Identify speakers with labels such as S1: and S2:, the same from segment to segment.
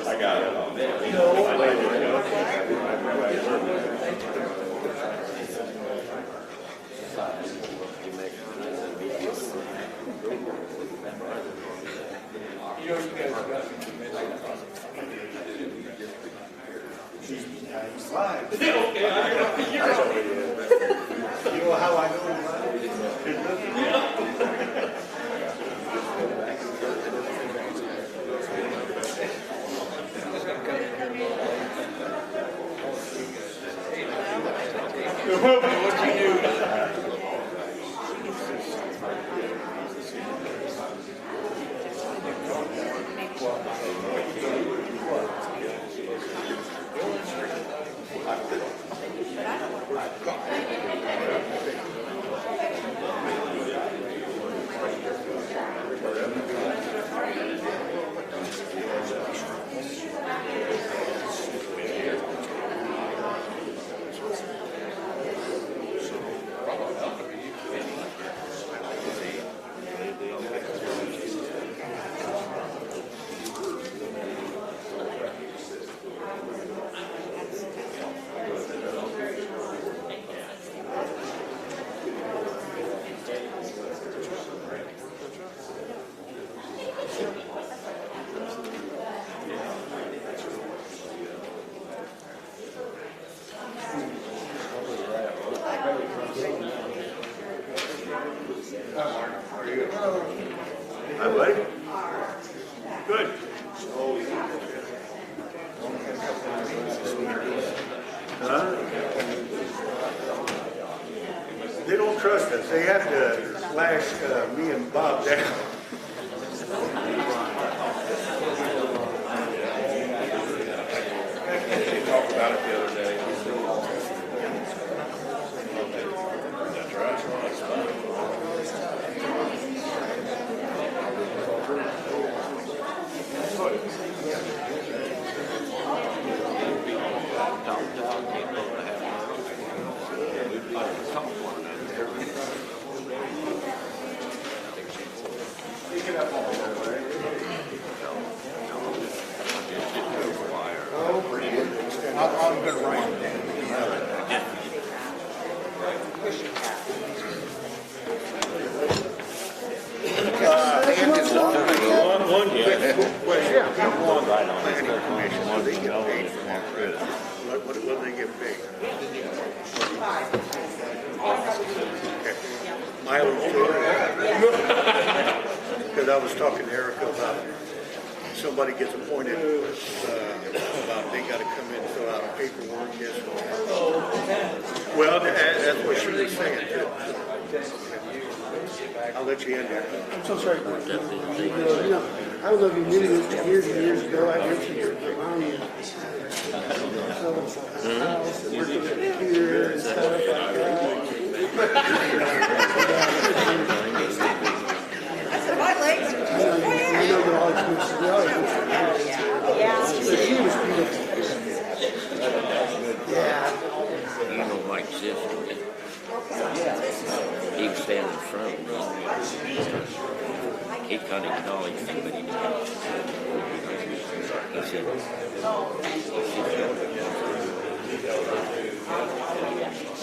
S1: I got it.
S2: You know how I know what you do. Hi, buddy. Good. Huh? They don't trust us. They have to slash me and Bob down. They talked about it the other day. That's right. I'm going to write it down. One yet. Well, yeah. One right on. Planning commission. What do they get paid for that credit? What do they get paid? Okay. Mileage. Because I was talking to Erica about somebody gets appointed, about they got to come in and fill out paperwork, yes. Well, that's what she was saying too. I'll let you in there.
S3: I'm so sorry. I don't know if you knew this years and years ago. I went to your mom and house and worked on the computer and stuff like that.
S4: My legs are
S3: I know they're all expensive. They're all expensive.
S4: yeah.
S3: But she was beautiful. Yeah.
S5: You don't like this, he was standing in front of me. He kind of acknowledged me, but he didn't. He said, oh,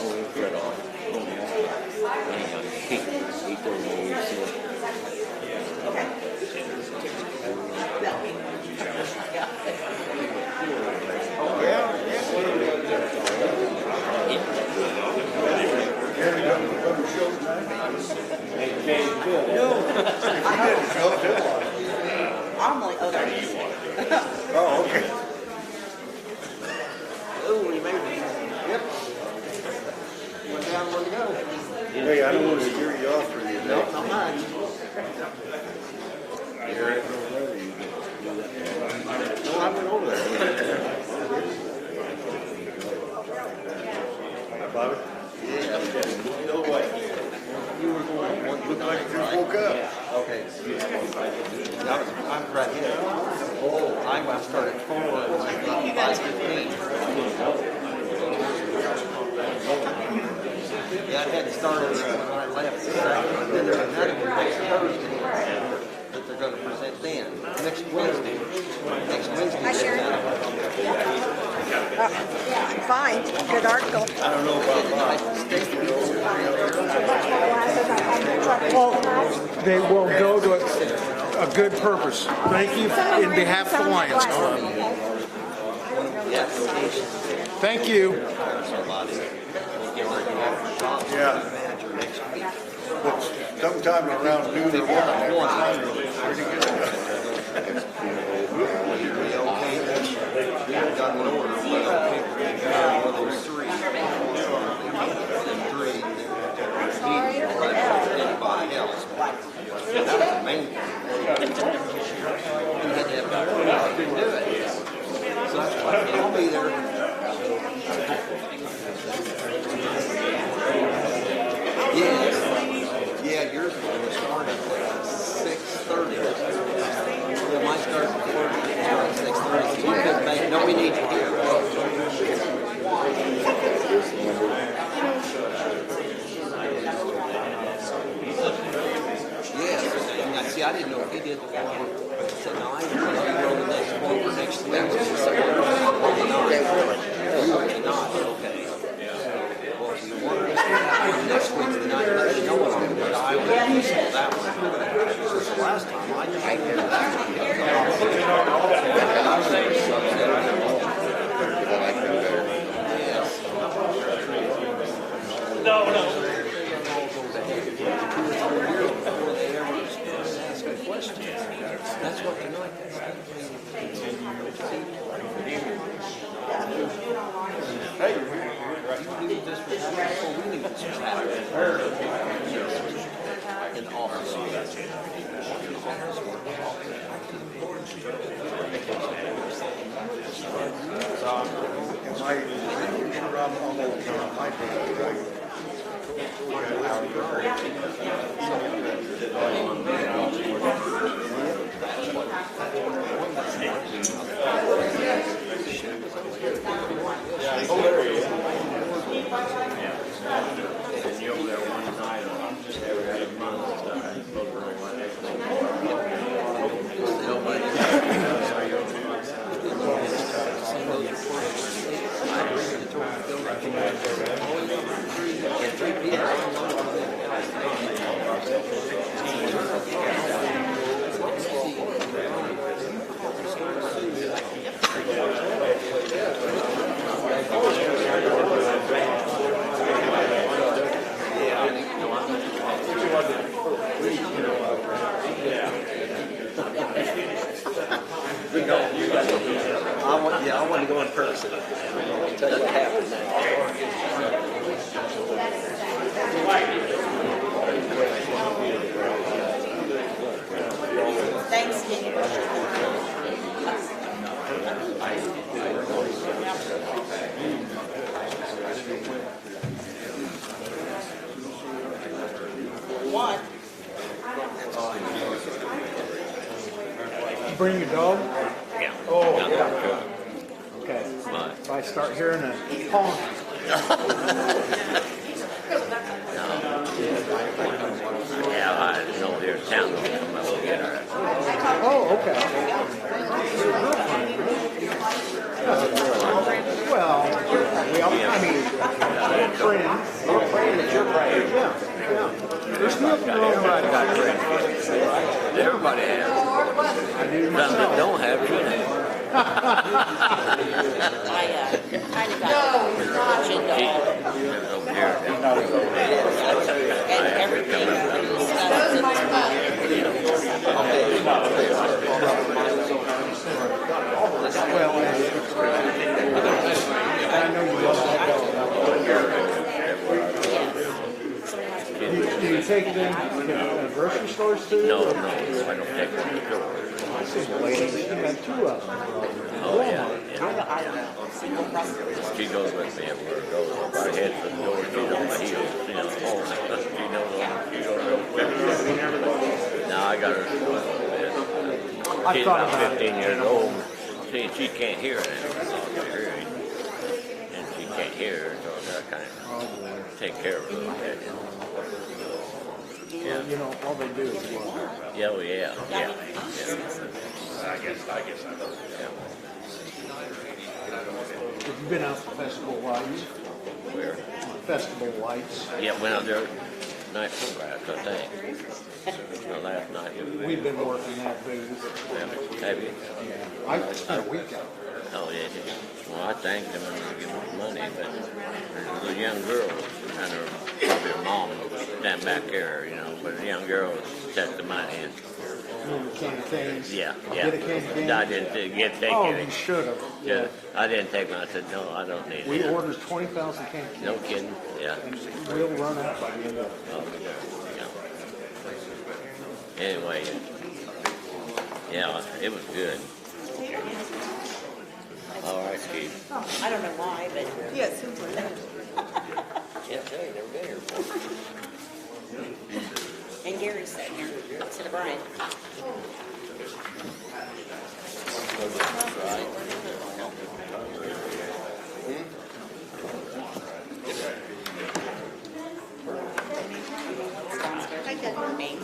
S5: we'll cut off. Anyhow, he told me, he said,
S4: I'm like, okay.
S2: Oh, okay.
S3: Oh, we made it. Yep. Went down, where to go.
S2: Hey, I don't want to scare you off for you.
S3: Nope, not mine.
S2: You're at
S3: No, I went over there.
S2: Bobby?
S3: Yeah. No way. You were going,
S2: Looked like you just woke up.
S3: okay. I'm right here. I started 4 and like 5:15. Yeah, I had to start when I left. And then there's another one next Thursday that they're
S5: going to present then, next Wednesday. Next Wednesday.
S4: Hi, Sharon. Fine, good article.
S5: I don't know about
S6: Well, they will go to a good purpose. Thank you in behalf of the Lions Club. Thank you.
S2: Yeah. But sometime around noon or 1, pretty good.
S5: Got an order, but there's 3. Anybody else. That was the main thing. You had to have that. Couldn't do it. So that's why I'll be there. Yes. Yeah, yours is going to start at 6:30. It might start at 6:30. So you couldn't make. No, we need you here. Yes. See, I didn't know if he did the one. I said, no, I didn't know you were on the next one for next Wednesday. So not. Okay. Well, if you want to next Wednesday night, let me know what I'm going to do. I will cancel that one. Because the last time I did that That's what they like. Hey, you knew this was happening. We knew this was happening. In the office. I want to go in person. I'll tell you what happened now.
S4: Thanks, Steve. One.
S6: Bring your dog?
S5: Yeah.
S6: Oh, yeah. Okay. If I start hearing a honk.
S5: Yeah, I didn't know here in town.
S6: Oh, okay. Well, we all, I mean, friends.
S5: We're praying that you're praying.
S6: Yeah, yeah. There's nothing wrong with
S5: Everybody got
S6: that.
S5: friends. Everybody has.
S6: I do
S5: Some
S6: myself.
S5: that don't have should have.
S4: I kind of got watching the
S5: Over here.
S4: and everything.
S6: Well, I know you love that dog. Do you take it in grocery stores too?
S5: No, I don't take them.
S6: I see the lady, she had 2 of them.
S5: Oh, yeah. She goes with me everywhere I go. If I head for the door, she's on my heels. She knows home. She knows now I got her. She's about 15 years old. She can't hear it. And she can't hear, so I kind of take care of her.
S6: you know, all they do is work.
S7: Yeah, well, yeah.
S1: I guess I know.
S6: Have you been out to Festival Lights?
S7: Where?
S6: Festival Lights.
S7: Yeah, went out there night before last, I think. No, last night.
S6: We've been working that booth.
S7: Have you?
S6: Yeah. I spent a week out there.
S7: Oh, yeah. Well, I thanked them and give them money, but there's a young girl and probably her mom stand back there, you know, but the young girl set the money in.
S6: Candy canes.
S7: Yeah.
S6: Get a candy cane?
S7: I didn't take
S6: Oh,
S7: any.
S6: you should have.
S7: Yeah, I didn't take one. I said, no, I don't need
S6: We
S7: it.
S6: ordered 20,000 candy canes.
S7: No kidding. Yeah.
S6: And we'll run out by the end of it.
S7: Oh, yeah. Anyway, yeah, it was good. All right, Steve.
S4: I don't know why, but. Yes.
S7: Can't tell you, never been here before.
S4: And Gary's sitting here instead of Brian. Hi, good morning.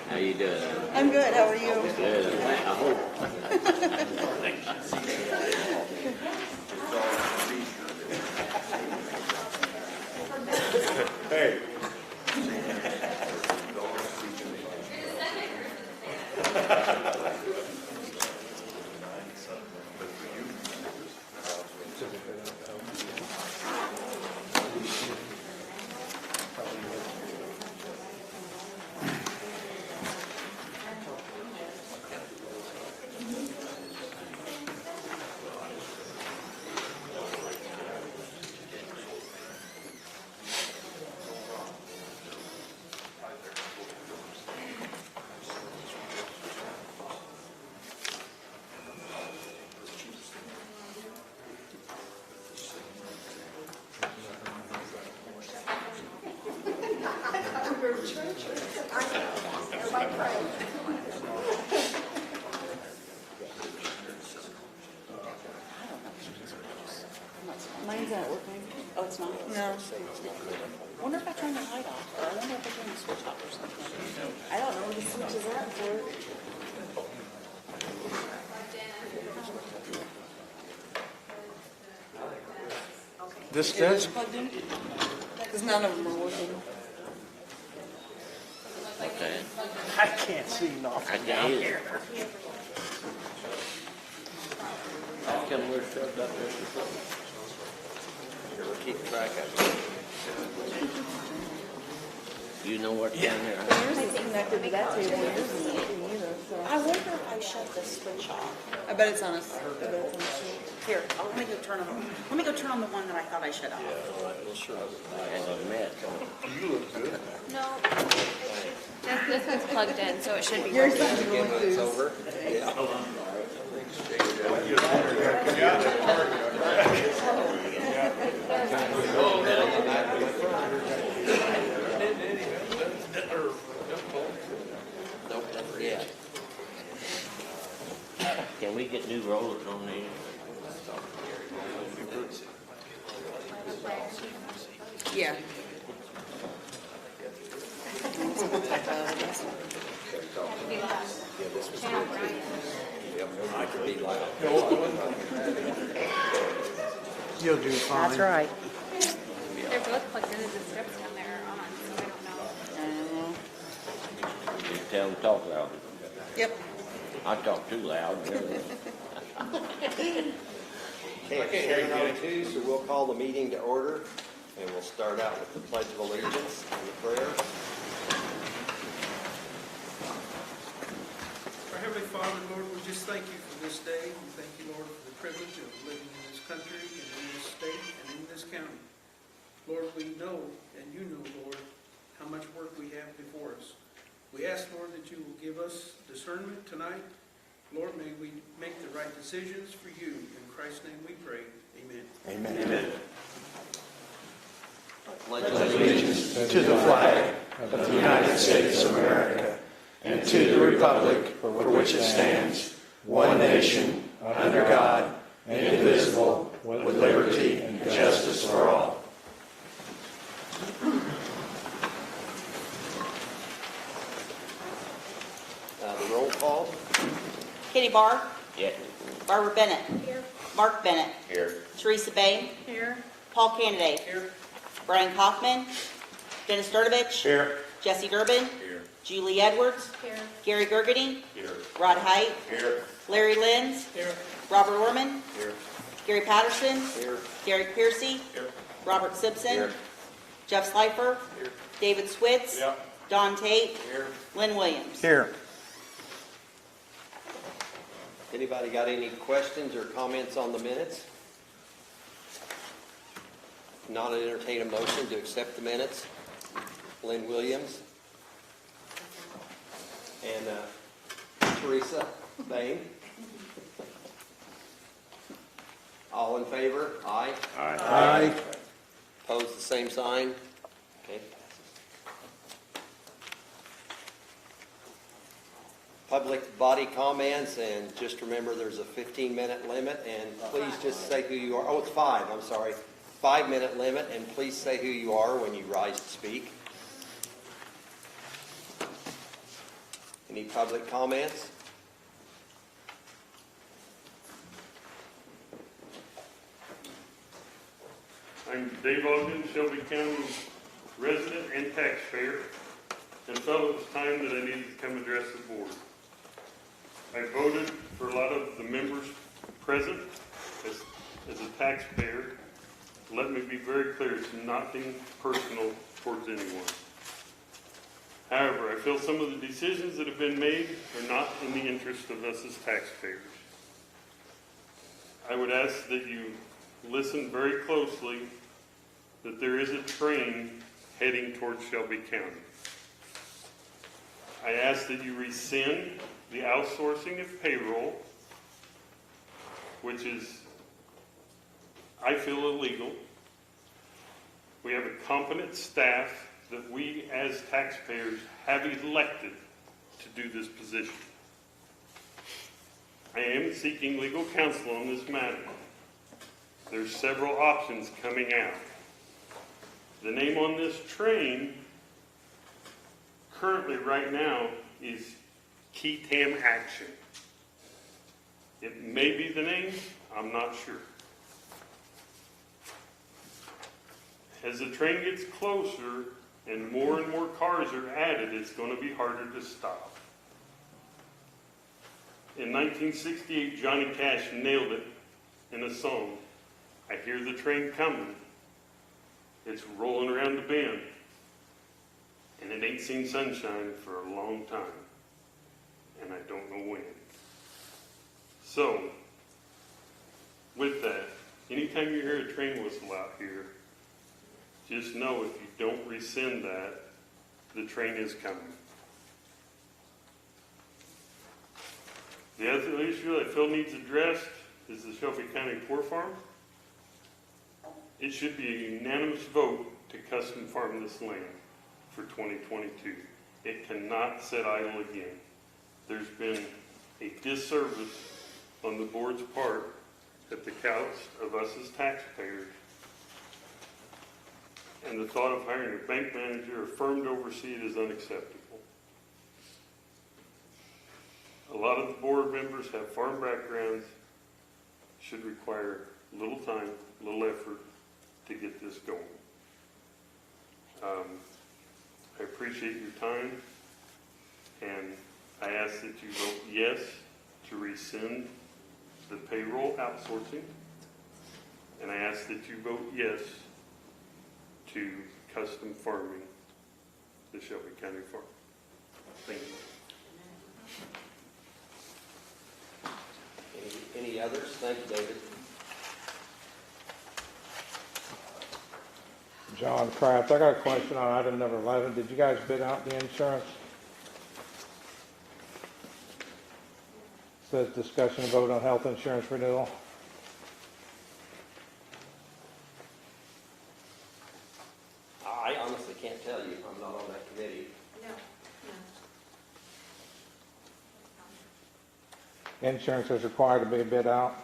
S7: How you doing?
S4: I'm good. How are you?
S7: Good. I hope.
S2: Hey.
S4: Mine's not working. Oh, it's not? No. I wonder if I turn the light off, or I wonder if I turn the switch off or something. I don't know where the switch is at for.
S6: This
S4: It
S6: does?
S4: is plugged in? Because none of them are working.
S7: Okay.
S6: I can't see nothing down here.
S7: How come we're shoved up there for something? Keep track of it. You know what's down there?
S4: Yours is connected to that table. Yours isn't working either, so. I wonder if I shut the switch off. I bet it's on us. I bet it's on the switch. Here, let me go turn on. Let me go turn on the one that I thought I shut off.
S7: And a mess.
S8: No, this one's plugged in, so it should be
S4: Yours
S8: working.
S4: is going
S5: It's
S4: to.
S5: over.
S7: Nope, never yet. Can we get new rollers on these?
S4: Yeah.
S6: You'll do fine.
S4: That's right.
S8: They're both plugged into the strips down there are on, so I don't know.
S7: Just tell them talk loud.
S4: Yep.
S7: I talk too loud.
S5: Okay, 7:02, so we'll call the meeting to order, and we'll start out with the Pledge of Allegiance and the prayer.
S9: Our Heavenly Father, Lord, we just thank you for this day. We thank you, Lord, for the privilege of living in this country and in this state and in this county. Lord, we know, and you know, Lord, how much work we have before us. We ask, Lord, that you will give us discernment tonight. Lord, may we make the right decisions for you. In Christ's name we pray. Amen.
S6: Amen.
S5: Pledge allegiance
S6: To the flag of the United States of America and to the republic for which it stands, one nation, under God, indivisible, with liberty and justice for all.
S4: Barr,
S7: Yes.
S4: Barbara Bennett,
S8: Here.
S4: Mark Bennett,
S1: Here.
S4: Teresa Bain,
S8: Here.
S4: Paul Candidate, Brian Kaufman, Dennis Sturdivich,
S1: Here.
S4: Jesse Durbin,
S1: Here.
S4: Julie Edwards,
S8: Here.
S4: Gary Gergety,
S1: Here.
S4: Rod Height,
S1: Here.
S4: Larry Lenz, Robert Orman,
S1: Here.
S4: Gary Patterson,
S1: Here.
S4: Derek Piercy,
S1: Here.
S4: Robert Simpson,
S1: Here.
S4: Jeff Slifer,
S1: Here.
S4: David Switz,
S1: Yep.
S4: Don Tate,
S1: Here.
S4: Lynn Williams.
S1: Here.
S5: Anybody got any questions or comments on the minutes? Not entertain a motion to accept the minutes. Lynn Williams and Teresa Bain. All in favor? Aye.
S6: Aye.
S5: Opposed, the same sign. Okay. Public body comments, and just remember there's a 15-minute limit, and please just say who you are. Oh, it's 5, I'm sorry. 5-minute limit, and please say who you are when you rise to speak. Any public comments?
S10: I'm Dave Ogden, Shelby County resident and taxpayer, and felt it was time that I needed to come address the board. I voted for a lot of the members present as a taxpayer. Let me be very clear, it's nothing personal towards anyone. However, I feel some of the decisions that have been made are not in the interest of us as taxpayers. I would ask that you listen very closely that there is a train heading towards Shelby County. I ask that you rescind the outsourcing of payroll, which is, I feel, illegal. We have a competent staff that we as taxpayers have elected to do this position. I am seeking legal counsel on this matter. There's several options coming out. The name on this train currently right now is Key Tam Action. It may be the name, I'm not sure. As the train gets closer and more cars are added, it's going to be harder to stop. In 1968, Johnny Cash nailed it in a song. I hear the train coming. It's rolling around the bend. And it ain't seen sunshine for a long time. And I don't know when. So, with that, anytime you hear a train whistle out here, just know if you don't rescind that, the train is coming. The other issue I feel needs addressed is the Shelby County Poor Farm. It should be a unanimous vote to custom farm this land for 2022. It cannot sit idle again. There's been a disservice on the board's part at the cost of us as taxpayers. And the thought of hiring a bank manager or firm to oversee it is unacceptable. A lot of the board members have farm backgrounds, should require little time, little effort to get this going. I appreciate your time, and I ask that you vote yes to rescind the payroll outsourcing, and I ask that you vote yes to custom farming the Shelby County Farm. Thank you.
S5: Any others? Thank you, David.
S6: John Kraft, I got a question on item number 11. Did you guys bid out the insurance? Says discussion and vote on health insurance renewal.
S5: I honestly can't tell you. I'm not on that committee.
S6: Insurance is required to be bid out.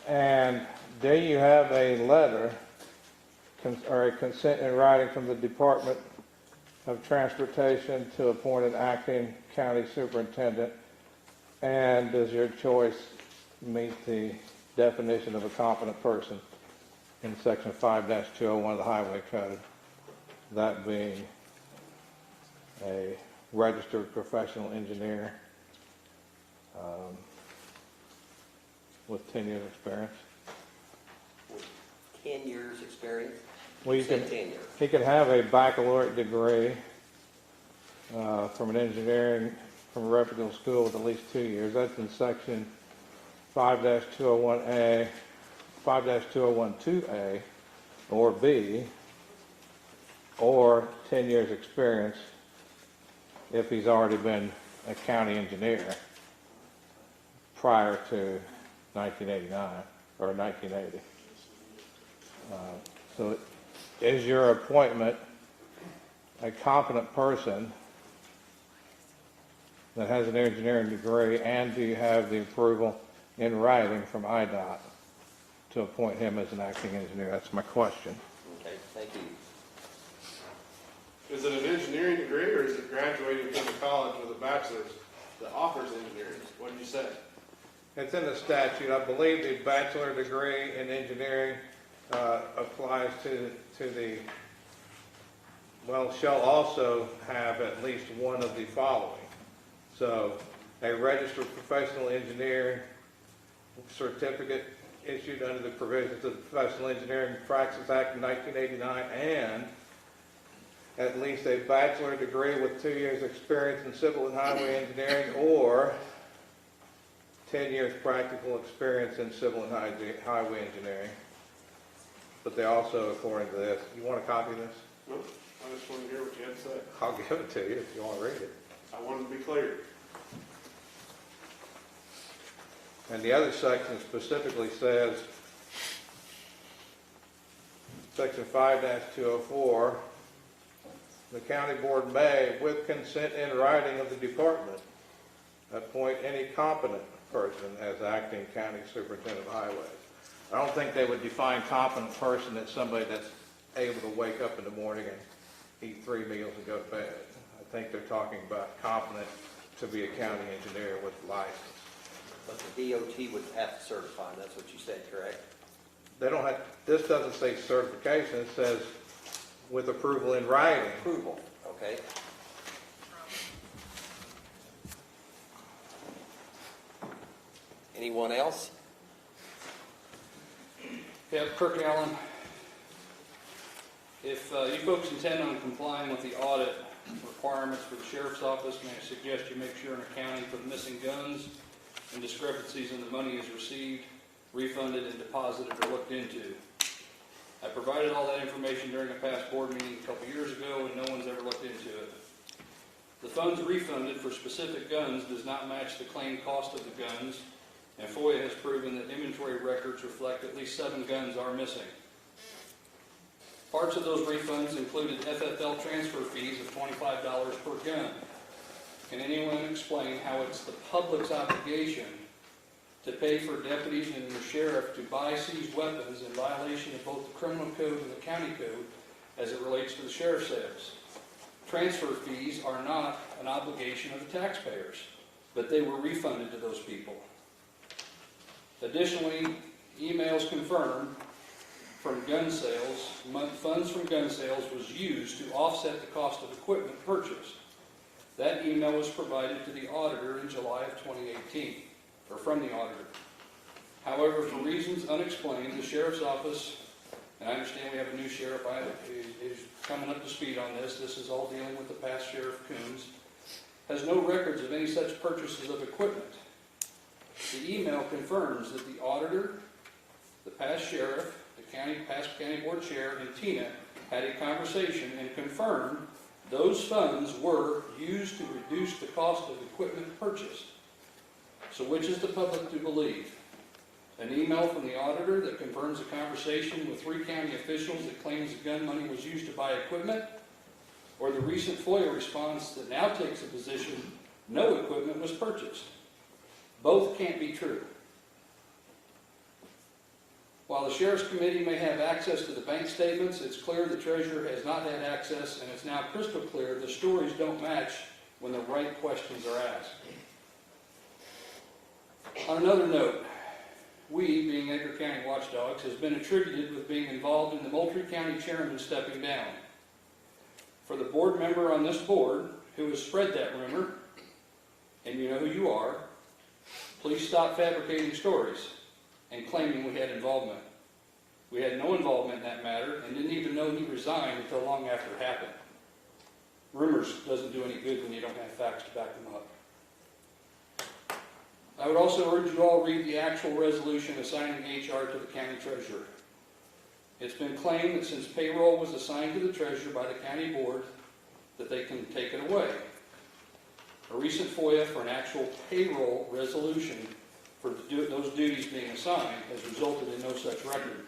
S6: And there you have a letter or a consent in writing from the Department of Transportation to appoint an acting county superintendent. And does your choice meet the definition of a competent person in section 5-201 of the Highway Code? That being a registered professional engineer with 10 years experience.
S5: 10 years experience?
S6: Well, you
S5: Say
S6: can,
S5: 10 years.
S6: he could have a baccalaureate degree from an engineering, from a reputable school with at least 2 years. That's in section 5-201A, 5-2012A, or B, or 10 years experience if he's already been a county engineer prior to 1989 or 1980. So is your appointment a competent person that has an engineering degree, and do you have the approval in writing from IDOT to appoint him as an acting engineer? That's my question.
S5: Okay, thank you.
S11: Is it an engineering degree, or is it graduating from a college with a bachelor's that offers engineering? What did you say?
S6: It's in the statute. I believe the bachelor degree in engineering applies to the, well, shall also have at least one of the following. So a registered professional engineer certificate issued under the provisions of the Professional Engineering Practices Act of 1989, and at least a bachelor degree with 2 years experience in civil and highway engineering, or 10 years practical experience in civil and highway engineering. But they also, according to this, you want a copy of this?
S11: No, I just want to hear what you had to say.
S6: I'll give it to you if you want to read it.
S11: I wanted to be clear.
S6: And the other section specifically says, section 5-204, the county board may, with consent in writing of the department, appoint any competent person as acting county superintendent of highways. I don't think they would define competent person as somebody that's able to wake up in the morning and eat 3 meals and go to bed. I think they're talking about competent to be a county engineer with license.
S5: But the DOT would have to certify, and that's what you said, correct?
S6: They don't have, this doesn't say certification, it says with approval in writing.
S5: Approval, okay. Anyone else?
S12: Yeah, Kirk Allen. If you folks intend on complying with the audit requirements for the sheriff's office, may I suggest you make sure an accounting for the missing guns and discrepancies in the money is received, refunded, and deposited or looked into. I provided all that information during a past board meeting a couple years ago, and no one's ever looked into it. The funds refunded for specific guns does not match the claimed cost of the guns, and FOIA has proven that inventory records reflect at least 7 guns are missing. Parts of those refunds included FFL transfer fees of $25 per gun. Can anyone explain how it's the public's obligation to pay for deputies and the sheriff to buy seized weapons in violation of both the criminal code and the county code as it relates to the sheriff's sales? Transfer fees are not an obligation of the taxpayers, but they were refunded to those people. Additionally, emails confirm from gun sales, funds from gun sales was used to offset the cost of equipment purchased. That email was provided to the auditor in July of 2018, or from the auditor. However, for reasons unexplained, the sheriff's office, and I understand we have a new sheriff is coming up to speed on this. This is all dealing with the past Sheriff Coons, has no records of any such purchases of equipment. The email confirms that the auditor, the past sheriff, the past county board chair, and Tina had a conversation and confirmed those funds were used to reduce the cost of equipment purchased. So which is the public to believe? An email from the auditor that confirms a conversation with 3 county officials that claims the gun money was used to buy equipment? Or the recent FOIA response that now takes a position no equipment was purchased? Both can't be true. While the Sheriff's Committee may have access to the bank statements, it's clear the Treasurer has not had access, and it's now crystal clear the stories don't match when the right questions are asked. On another note, we, being Edgar County Watchdogs, has been attributed with being involved in the Moultrie County Chairman stepping down. For the board member on this board who has spread that rumor, and you know who you are, please stop fabricating stories and claiming we had involvement. We had no involvement in that matter and didn't even know he resigned until long after it happened. Rumors doesn't do any good when you don't have facts to back them up. I would also urge you all read the actual resolution assigning HR to the county treasurer. It's been claimed that since payroll was assigned to the treasurer by the county board, that they can take it away. A recent FOIA for an actual payroll resolution for those duties being assigned has resulted in no such record.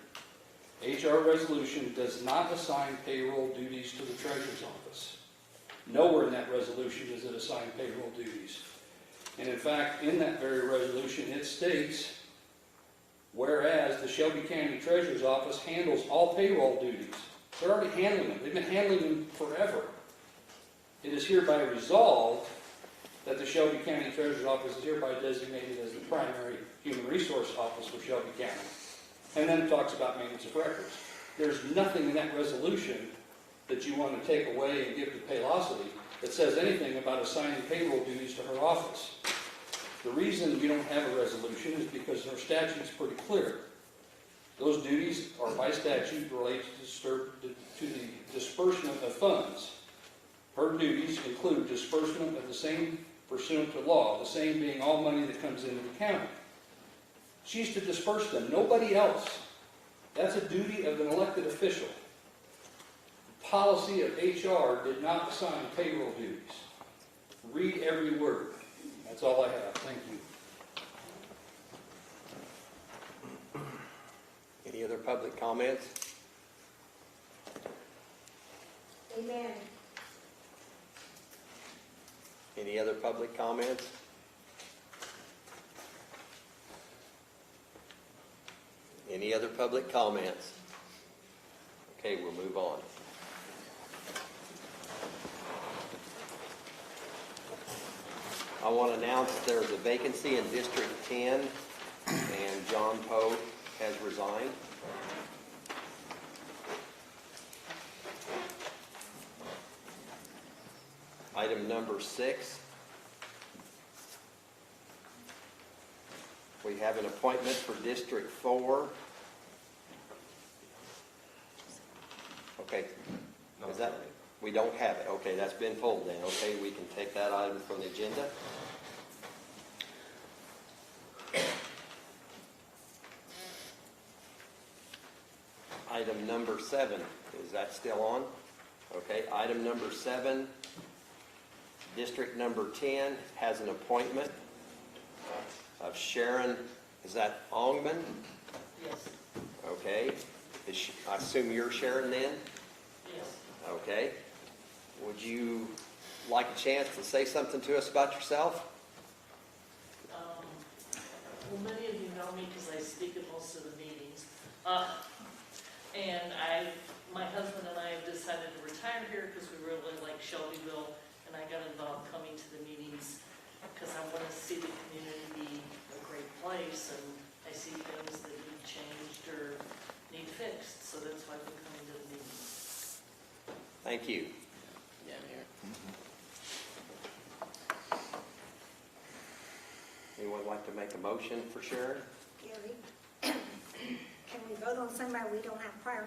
S12: HR resolution does not assign payroll duties to the treasurer's office. Nowhere in that resolution does it assign payroll duties. And in fact, in that very resolution, it states, whereas the Shelby County Treasurer's Office handles all payroll duties. They're already handling them. They've been handling them forever. It is hereby resolved that the Shelby County Treasurer's Office is hereby designated as the primary human resource office for Shelby County. And then it talks about maintenance of records. There's nothing in that resolution that you want to take away and give to Paylocity that says anything about assigning payroll duties to her office. The reason we don't have a resolution is because our statute's pretty clear. Those duties are by statute related to the disbursement of funds. Her duties include disbursement of the same pursuant to law, the same being all money that comes into the county. She's to disperse them, nobody else. That's a duty of an elected official. The policy of HR did not assign payroll duties. Read every word. That's all I have. Thank you.
S5: Any other public comments?
S13: Amen.
S5: Any other public comments? Any other public comments? Okay, we'll move on. I want to announce there's a vacancy in District 10, and John Poe has resigned. Item number 6. We have an appointment for District 4. Okay. Is that, we don't have it. Okay, that's been pulled then. Okay, we can take that item from the agenda. Item number 7, is that still on? Okay, item number 7, District number 10 has an appointment of Sharon, is that Ongman?
S13: Yes.
S5: Okay, I assume you're Sharon then?
S13: Yes.
S5: Okay. Would you like a chance to say something to us about yourself?
S13: Well, many of you know me because I speak at most of the meetings. And my husband and I have decided to retire here because we really like Shelbyville, and I got involved coming to the meetings because I want to see the community be a great place, and I see things that need changed or need fixed, so that's why I've been coming to the meetings.
S5: Thank you.
S13: Down here.
S5: Anyone like to make a motion for Sharon?
S14: Gary, can we vote on somebody we didn't have prior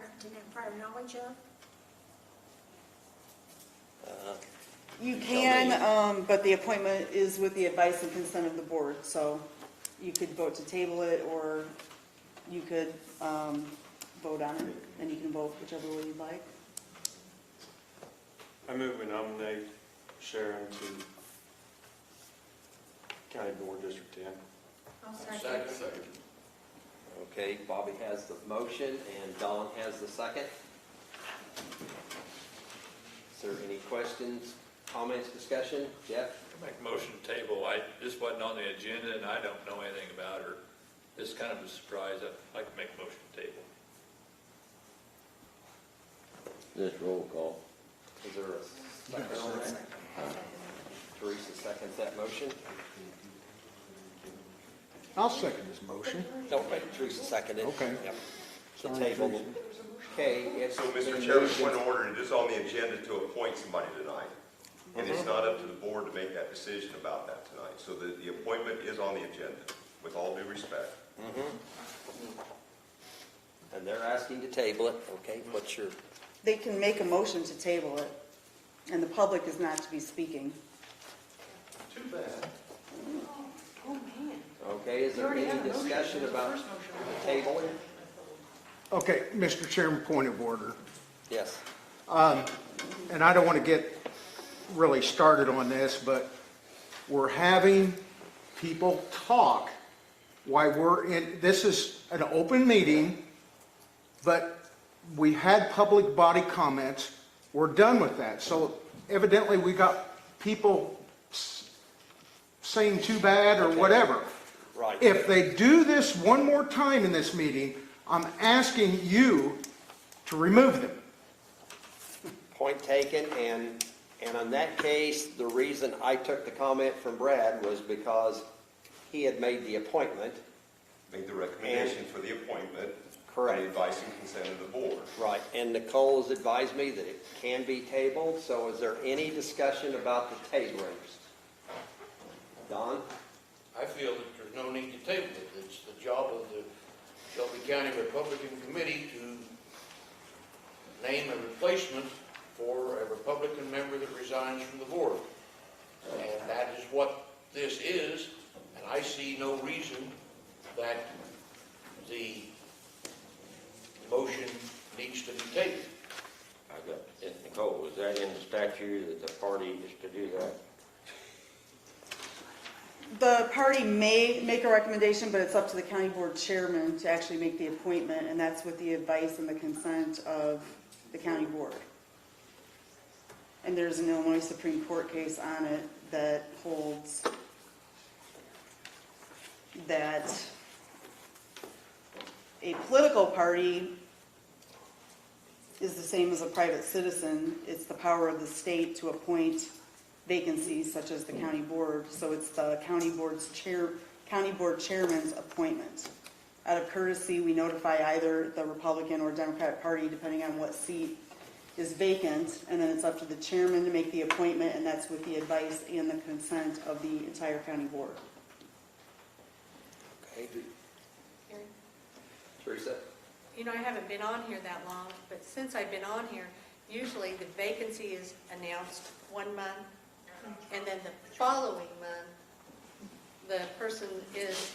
S14: knowledge of?
S4: You can, but the appointment is with the advice and consent of the board, so you could vote to table it, or you could vote on it, and you can vote whichever way you'd like.
S6: I move we nominate Sharon to County Board District 10.
S14: I'll second.
S5: Okay, Bobby has the motion and Don has the second. Is there any questions, comments, discussion? Jeff?
S1: Make a motion to table. This wasn't on the agenda and I don't know anything about her. This is kind of a surprise. I'd like to make a motion to table.
S7: This roll call.
S5: Is there a second on that? Teresa seconds that motion.
S6: I'll second this motion.
S5: Don't wait, Teresa seconded.
S6: Okay.
S5: Yep.
S6: Sorry,
S5: Table.
S6: Teresa.
S5: Okay, it's.
S15: So, Mr.
S5: been
S15: Chairman,
S5: moved
S15: point
S5: and-
S15: of order, it is on the agenda to appoint somebody tonight. And it's not up to the board to make that decision about that tonight. So the appointment is on the agenda, with all due respect.
S5: And they're asking to table it, okay, what's your,
S4: They can make a motion to table it, and the public is not to be speaking.
S15: Too bad.
S13: Oh, man.
S5: okay, is there any discussion about tabling?
S6: Okay, Mr. Chairman, point of order.
S5: Yes.
S6: And I don't want to get really started on this, but we're having people talk while we're in, this is an open meeting, but we had public body comments. We're done with that. So evidently we got people saying too bad or whatever.
S5: Right.
S6: If they do this one more time in this meeting, I'm asking you to remove them.
S5: Point taken, and on that case, the reason I took the comment from Brad was because he had made the appointment.
S15: Made the recommendation for the appointment.
S5: Correct.
S15: On the advice and consent of the board.
S5: Right, and Nicole has advised me that it can be tabled, so is there any discussion about the tablings? Don?
S16: I feel that there's no need to table it. It's the job of the Shelby County Republican Committee to name a replacement for a Republican member that resigns from the board. And that is what this is, and I see no reason that the motion needs to be tabled.
S7: Nicole, was that in the statute that the party is to do that?
S4: The party may make a recommendation, but it's up to the county board chairman to actually make the appointment, and that's with the advice and the consent of the county board. And there's an Illinois Supreme Court case on it that holds that a political party is the same as a private citizen. It's the power of the state to appoint vacancies such as the county board. So it's the county board chairman's appointment. Out of courtesy, we notify either the Republican or Democratic Party, depending on what seat is vacant, and then it's up to the chairman to make the appointment, and that's with the advice and the consent of the entire county board.
S5: Okay. Teresa?
S17: You know, I haven't been on here that long, but since I've been on here, usually the vacancy is announced 1 month, and then the following month, the person is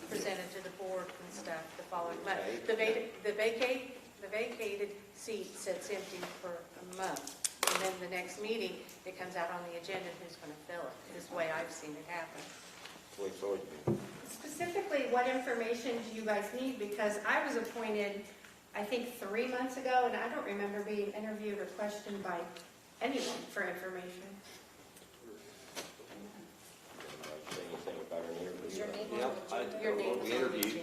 S17: presented to the board and stuff the following month. The vacated seat sits empty for a month, and then the next meeting, it comes out on the agenda who's going to fill it. This way I've seen it happen.
S14: Specifically, what information do you guys need? Because I was appointed, I think, 3 months ago, and I don't remember being interviewed or questioned by anyone for information.
S5: Your name was on the agenda.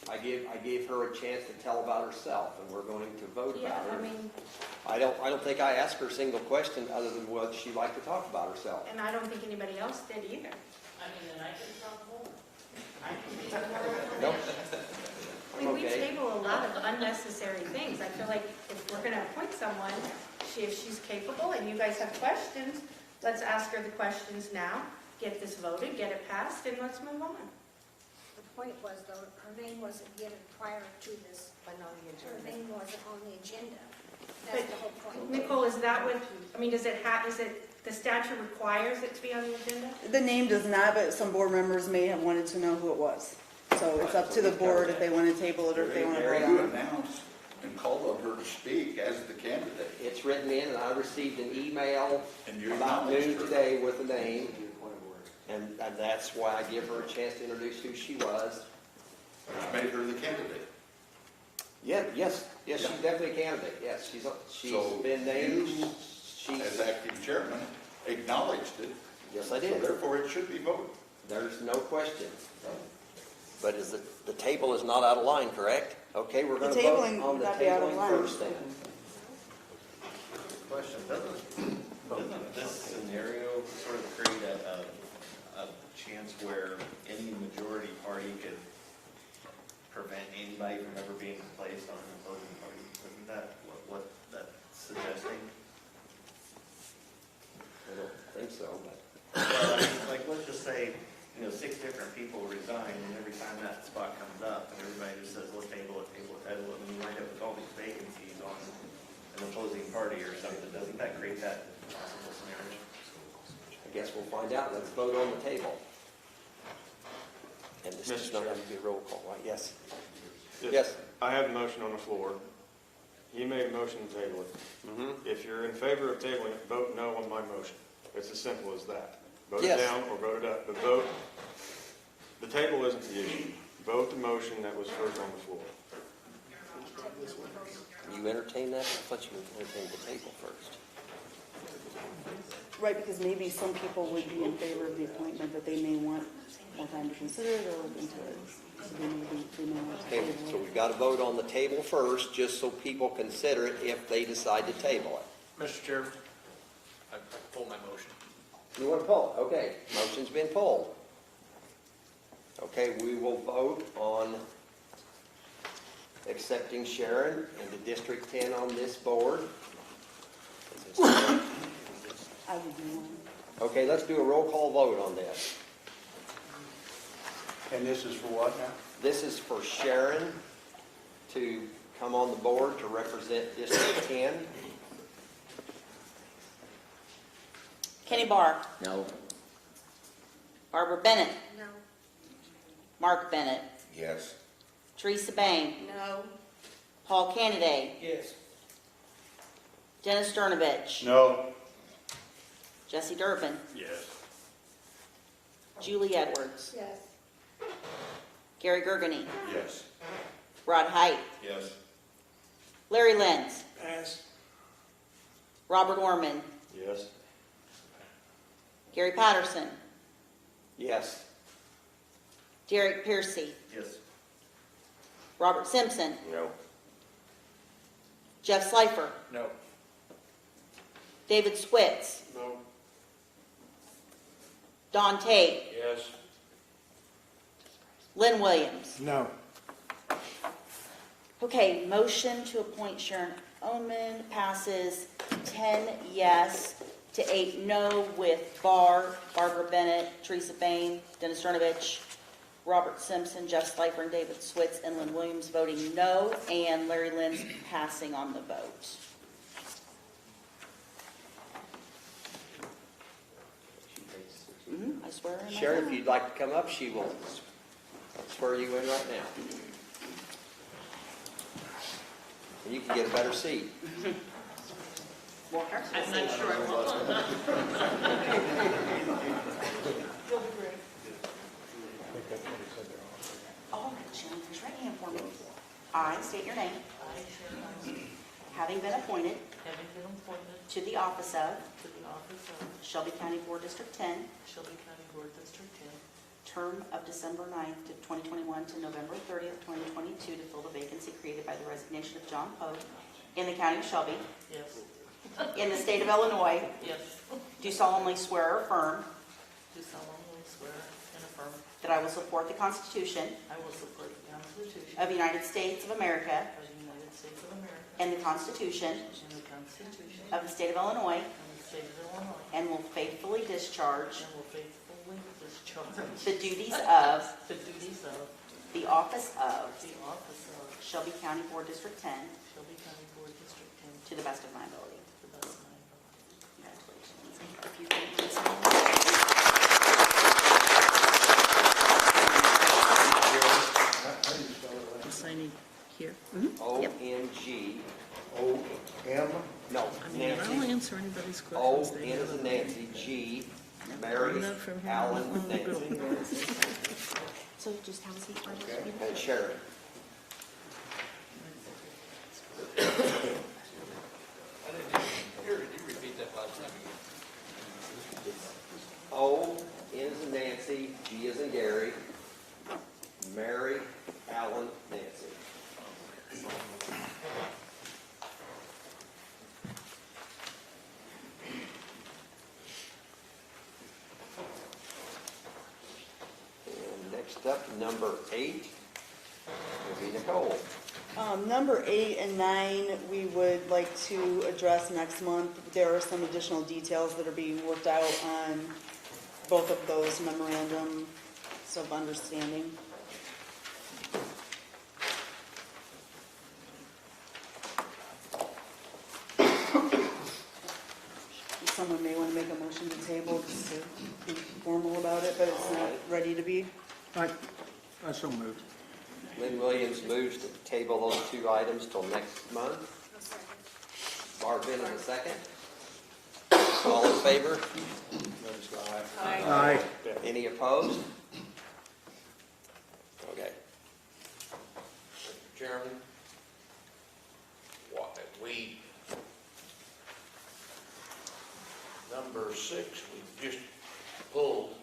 S5: I gave her a chance to tell about herself, and we're going to vote about her. I don't think I asked her a single question other than what she'd like to talk about herself.
S14: And I don't think anybody else did either.
S13: I mean, and I can talk more.
S5: Nope.
S14: I mean, we table a lot of unnecessary things. I feel like if we're going to appoint someone, if she's capable and you guys have questions, let's ask her the questions now, get this voted, get it passed, and let's move on. The point was, though, her name wasn't given prior to this. Her name wasn't on the agenda. That's the whole point.
S17: Nicole, is that what, I mean, is it the statute requires it to be on the agenda?
S4: The name does not, but some board members may have wanted to know who it was. So it's up to the board if they want to table it or if they want to vote on
S18: You
S4: it.
S18: announced and called on her to speak as the candidate.
S5: It's written in, and I received an email
S18: And you
S5: about
S18: acknowledged
S5: noon
S18: her.
S5: today with a name, and that's why I give her a chance to introduce who she was.
S18: Which made her the candidate.
S5: Yes, she's definitely a candidate, yes, she's
S18: So
S5: been named.
S18: you, as acting chairman, acknowledged it.
S5: Yes, I
S18: So
S5: did.
S18: therefore, it should be voted.
S5: There's no question. But the table is not out of line, correct? Okay, we're going to vote
S4: tabling
S5: on the
S4: would not be out of
S5: tabling
S4: line.
S5: first then.
S19: Question, doesn't this scenario sort of create a chance where any majority party
S20: anybody from ever being placed on an opposing party. Isn't that what that's suggesting?
S5: I don't think so, but.
S20: Well, like, let's just say, 6 different people resign, and every time that spot comes up, and everybody just says, well, table it, and you wind up with all these vacancies on an opposing party or something. Doesn't that create that possible scenario?
S5: I guess we'll find out. Let's vote on the table. And this does not have to be a roll call, right? Yes. Yes.
S21: I have a motion on the floor. You made a motion to table it. If you're in favor of tabling it, vote no on my motion. It's as simple as that. Vote it down or vote it up. But vote, the table isn't the issue. Vote the motion that was first on the floor.
S5: You entertain that? I thought you entertained the table first.
S4: Right, because maybe some people would be in favor of the appointment, but they may want more time to consider it or look into it. So they may want to
S5: Okay,
S4: table
S5: so
S4: it.
S5: we've got to vote on the table first, just so people consider it if they decide to table it.
S1: Mr. Chair, I pull my motion.
S5: You want to pull it? Okay, motion's been pulled. Okay, we will vote on accepting Sharon into District 10 on this board.
S4: I would do one.
S5: Okay, let's do a roll call vote on this.
S6: And this is for what now?
S5: This is for Sharon to come on the board to represent District 10.
S22: Kenny Barr.
S7: No.
S22: Barbara Bennett.
S17: No.
S22: Mark Bennett.
S18: Yes.
S22: Teresa Bain.
S17: No.
S22: Paul Canaday.
S9: Yes.
S22: Dennis Dernovich.
S6: No.
S22: Jesse Durbin.
S1: Yes.
S22: Julie Edwards.
S17: Yes.
S22: Gary Gergany.
S18: Yes.
S22: Rod Height.
S18: Yes.
S22: Larry Lenz.
S9: Pass.
S22: Robert Orman.
S21: Yes.
S22: Gary Patterson.
S5: Yes.
S22: Derek Piercy.
S20: Yes.
S22: Robert Simpson.
S18: No.
S22: Jeff Slifer.
S1: No.
S22: David Switz.
S21: No.
S22: Don Tate.
S1: Yes.
S22: Lynn Williams.
S6: No.
S22: Okay, motion to appoint Sharon Oman passes 10 yes to 8 no with Barbara Bennett, Teresa Bain, Dennis Dernovich, Robert Simpson, Jeff Slifer, and David Switz, and Lynn Williams voting no, and Larry Lenz passing on the vote. I swear in my
S5: Sharon, if
S22: mouth.
S5: you'd like to come up, she will swear you in right now. And you can get a better seat.
S22: Walker?
S13: I'm not sure I will.
S22: You'll be great. All right, Sharon, raise your right hand for me. I state your name,
S13: I, Sharon Osmond,
S22: having been appointed
S13: having been appointed
S22: to the office of
S13: to the office of
S22: Shelby County Board District 10,
S13: Shelby County Board District 10,
S22: term of December 9th to 2021 to November 30th, 2022, to fill the vacancy created by the resignation of John Poe in the county of Shelby,
S13: yes,
S22: in the state of Illinois,
S13: yes,
S22: do solemnly swear or affirm
S13: do solemnly swear and affirm
S22: that I will support the Constitution
S13: I will support the Constitution
S22: of the United States of America
S13: of the United States of America
S22: and the Constitution
S13: and the Constitution
S22: of the state of Illinois,
S13: and the state of Illinois,
S22: and will faithfully discharge
S13: and will faithfully discharge
S22: the duties of
S13: the duties of
S22: the office of
S13: the office of
S22: Shelby County Board District 10
S13: Shelby County Board District 10
S22: to the best of my ability.
S13: to the best of my ability.
S22: Congratulations. If you can please sign.
S13: I'm signing here.
S5: O-N-G.
S6: O-M?
S5: No,
S13: I mean, I'll
S5: Nancy.
S13: answer anybody's
S5: O,
S13: questions.
S5: N as in Nancy, G, Mary,
S13: Not from here.
S5: Alan,
S13: I'm not
S5: Nancy.
S13: going
S22: So just have a seat for us.
S5: And Sharon.
S1: Here, did you repeat that last time?
S5: O, N as in Nancy, G as in Gary, Mary, Alan, Nancy. And next up, number 8. Will be Nicole.
S4: Number 8 and 9, we would like to address next month. There are some additional details that are being worked out on both of those memorandums of understanding. Someone may want to make a motion to table just to be formal about it, but it's not ready to be.
S6: I so moved.
S5: Lynn Williams moves to table those 2 items till next month. Barb Bennett, a second. All in favor?
S6: Aye.
S5: Any opposed? Okay.
S16: Mr. Chairman, we, number 6, we just pulled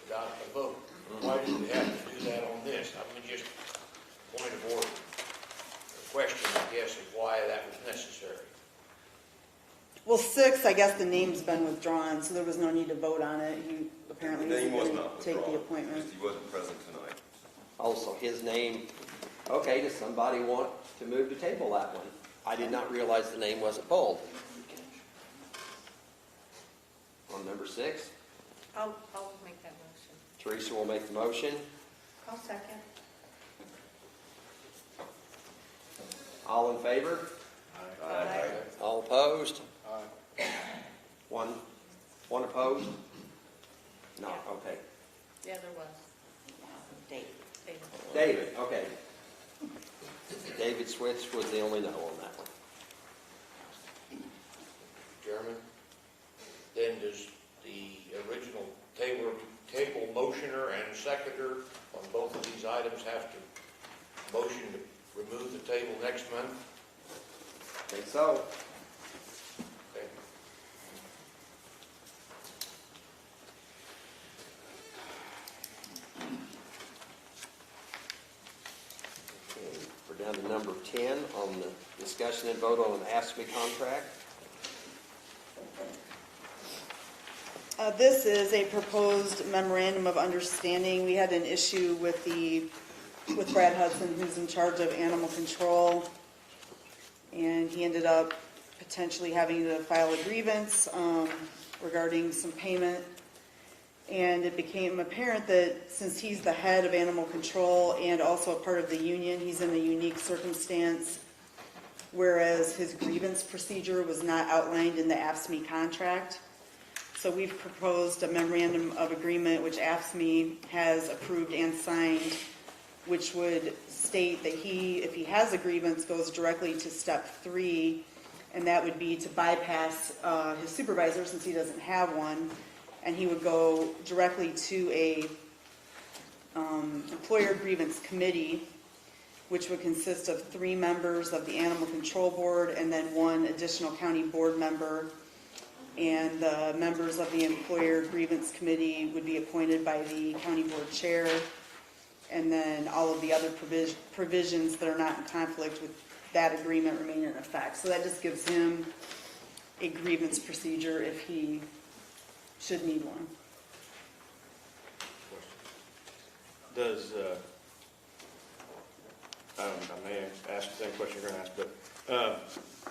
S16: without a vote. Why do we have to do that on this? I mean, just point of order. The question, I guess, is why that was necessary.
S4: Well, 6, I guess the name's been withdrawn, so there was no need to vote on it. He apparently
S15: The name was
S4: didn't
S15: not
S4: take the
S15: withdrawn,
S4: appointment.
S15: just he wasn't present tonight.
S5: Also, his name, okay, does somebody want to move to table that one? I did not realize the name wasn't pulled. On number 6,
S17: I'll make that motion.
S5: Teresa will make the motion.
S14: I'll second.
S5: All in favor?
S14: Aye.
S5: All opposed? One opposed? No, okay.
S17: Yeah, there was.
S22: Date.
S5: David, okay. David Switz was the only no on that one.
S16: Chairman, then does the original table motioner and seconder on both of these items have to motion to remove the table next month?
S5: I think so.
S16: Okay.
S5: Okay, we're down to number 10 on the discussion and vote on an AFSCME contract.
S4: This is a proposed memorandum of understanding. We had an issue with Brad Hudson, who's in charge of animal control, and he ended up potentially having to file a grievance regarding some payment. And it became apparent that since he's the head of animal control and also a part of the union, he's in a unique circumstance, whereas his grievance procedure was not outlined in the AFSCME contract. So we've proposed a memorandum of agreement which AFSCME has approved and signed, which would state that he, if he has a grievance, goes directly to step 3, and that would be to bypass his supervisor since he doesn't have one, and he would go directly to a employer grievance committee, which would consist of 3 members of the animal control board and then 1 additional county board member. And the members of the employer grievance committee would be appointed by the county board chair. And then all of the other provisions that are not in conflict with that agreement remain in effect. So that just gives him a grievance procedure if he should need one.
S21: Does, I may ask the same question you're going to ask, but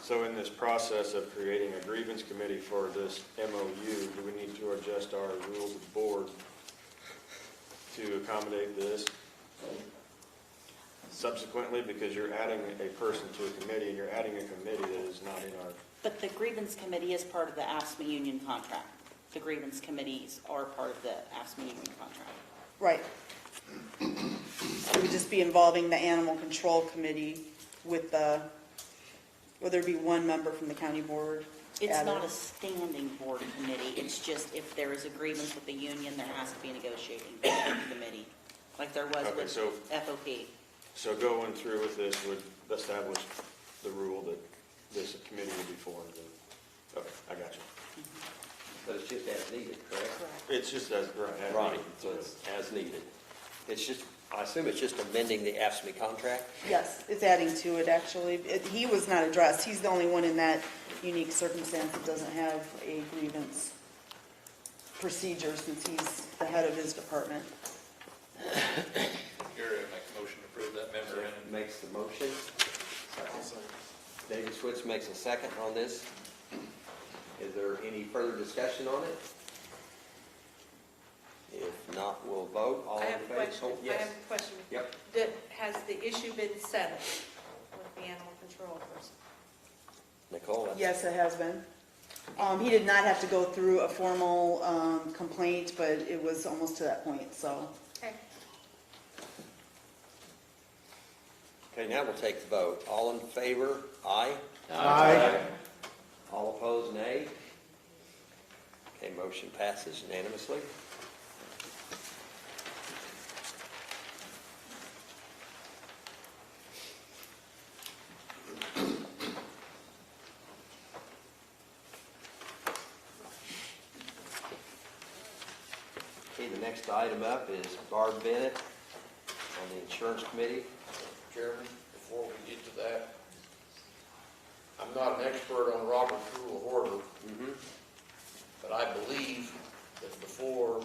S21: so in this process of creating a grievance committee for this MOU, do we need to adjust our rules of the board to accommodate this subsequently? Because you're adding a person to a committee, and you're adding a committee that is not in our...
S22: But the grievance committee is part of the AFSCME union contract. The grievance committees are part of the AFSCME union contract.
S4: Right. It would just be involving the animal control committee with whether it be 1 member from the county board.
S22: It's
S4: added.
S22: not a standing board committee. It's just if there is a grievance with the union, there has to be a negotiating committee, like there was with FOP.
S21: So going through with this would establish the rule that this committee would be formed. Okay, I got you.
S5: But it's just as needed, correct?
S21: It's just as, right.
S5: Right, so it's as needed. It's just, I assume it's just amending the AFSCME contract?
S4: Yes, it's adding to it, actually. He was not addressed. He's the only one in that unique circumstance that doesn't have a grievance procedure since he's the head of his department.
S1: Gary, I make a motion to approve
S5: David Switz makes a second on this. Is there any further discussion on it? If not, we'll vote. All
S17: I
S5: in
S17: have a
S5: favor?
S17: question.
S5: Oh,
S17: I
S5: yes.
S17: have a question.
S5: Yep.
S17: Has the issue been settled with the animal control person?
S5: Nicole? that's-
S4: Yes, it has been. He did not have to go through a formal complaint, but it was almost to that point, so.
S17: Okay.
S5: Okay, now we'll take the vote. All in favor, aye.
S6: Aye.
S5: All opposed, nay. Okay, motion passes unanimously. Okay, the next item up is Barb Bennett on the Insurance Committee.
S16: Chairman, before we get to that, I'm not an expert on Robert's Rule of Order, but I believe that before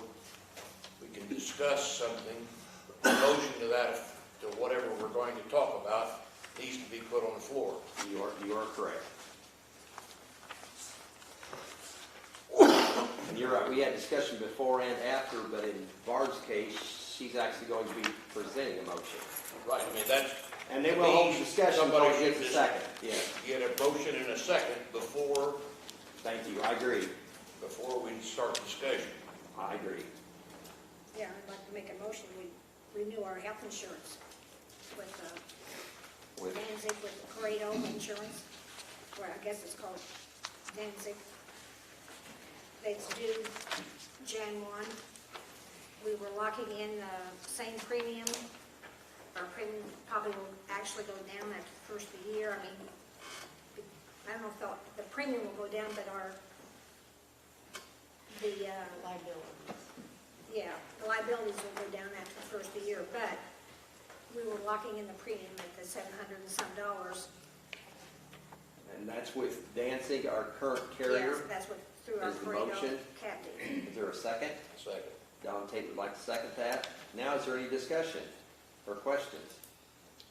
S16: we can discuss something, the motion to that, to whatever we're going to talk about, needs to be put on the floor.
S5: You are correct. And you're right, we had discussion before and after, but in Barb's case, she's actually going to be presenting a motion.
S16: Right, I mean, that's.
S5: And then we'll hold discussion until
S16: Somebody
S5: it
S16: should
S5: gets a
S16: just
S5: second. Yeah,
S16: get a motion in a second before
S5: thank you, I agree.
S16: we start discussion.
S5: I agree.
S2: Yeah, I'd like to make a motion, we renew our health insurance with Danzig, with Pareto Insurance, or I guess it's called Danzig. It's due Jan 1. We were locking in the same premium. Our premium probably will actually go down after the first of the year. I mean, I don't know if the premium will go down, but
S17: Liabilities.
S2: yeah, the liabilities will go down after the first of the year, but we were locking in the premium at the $700 and some dollars.
S5: And that's with Danzig, our current carrier.
S2: Yes, that's what, through our
S5: Is the
S2: Pareto
S5: motion?
S2: captive.
S5: Is there a second?
S16: Second.
S5: Don Tate would like to second that. Now, is there any discussion or questions?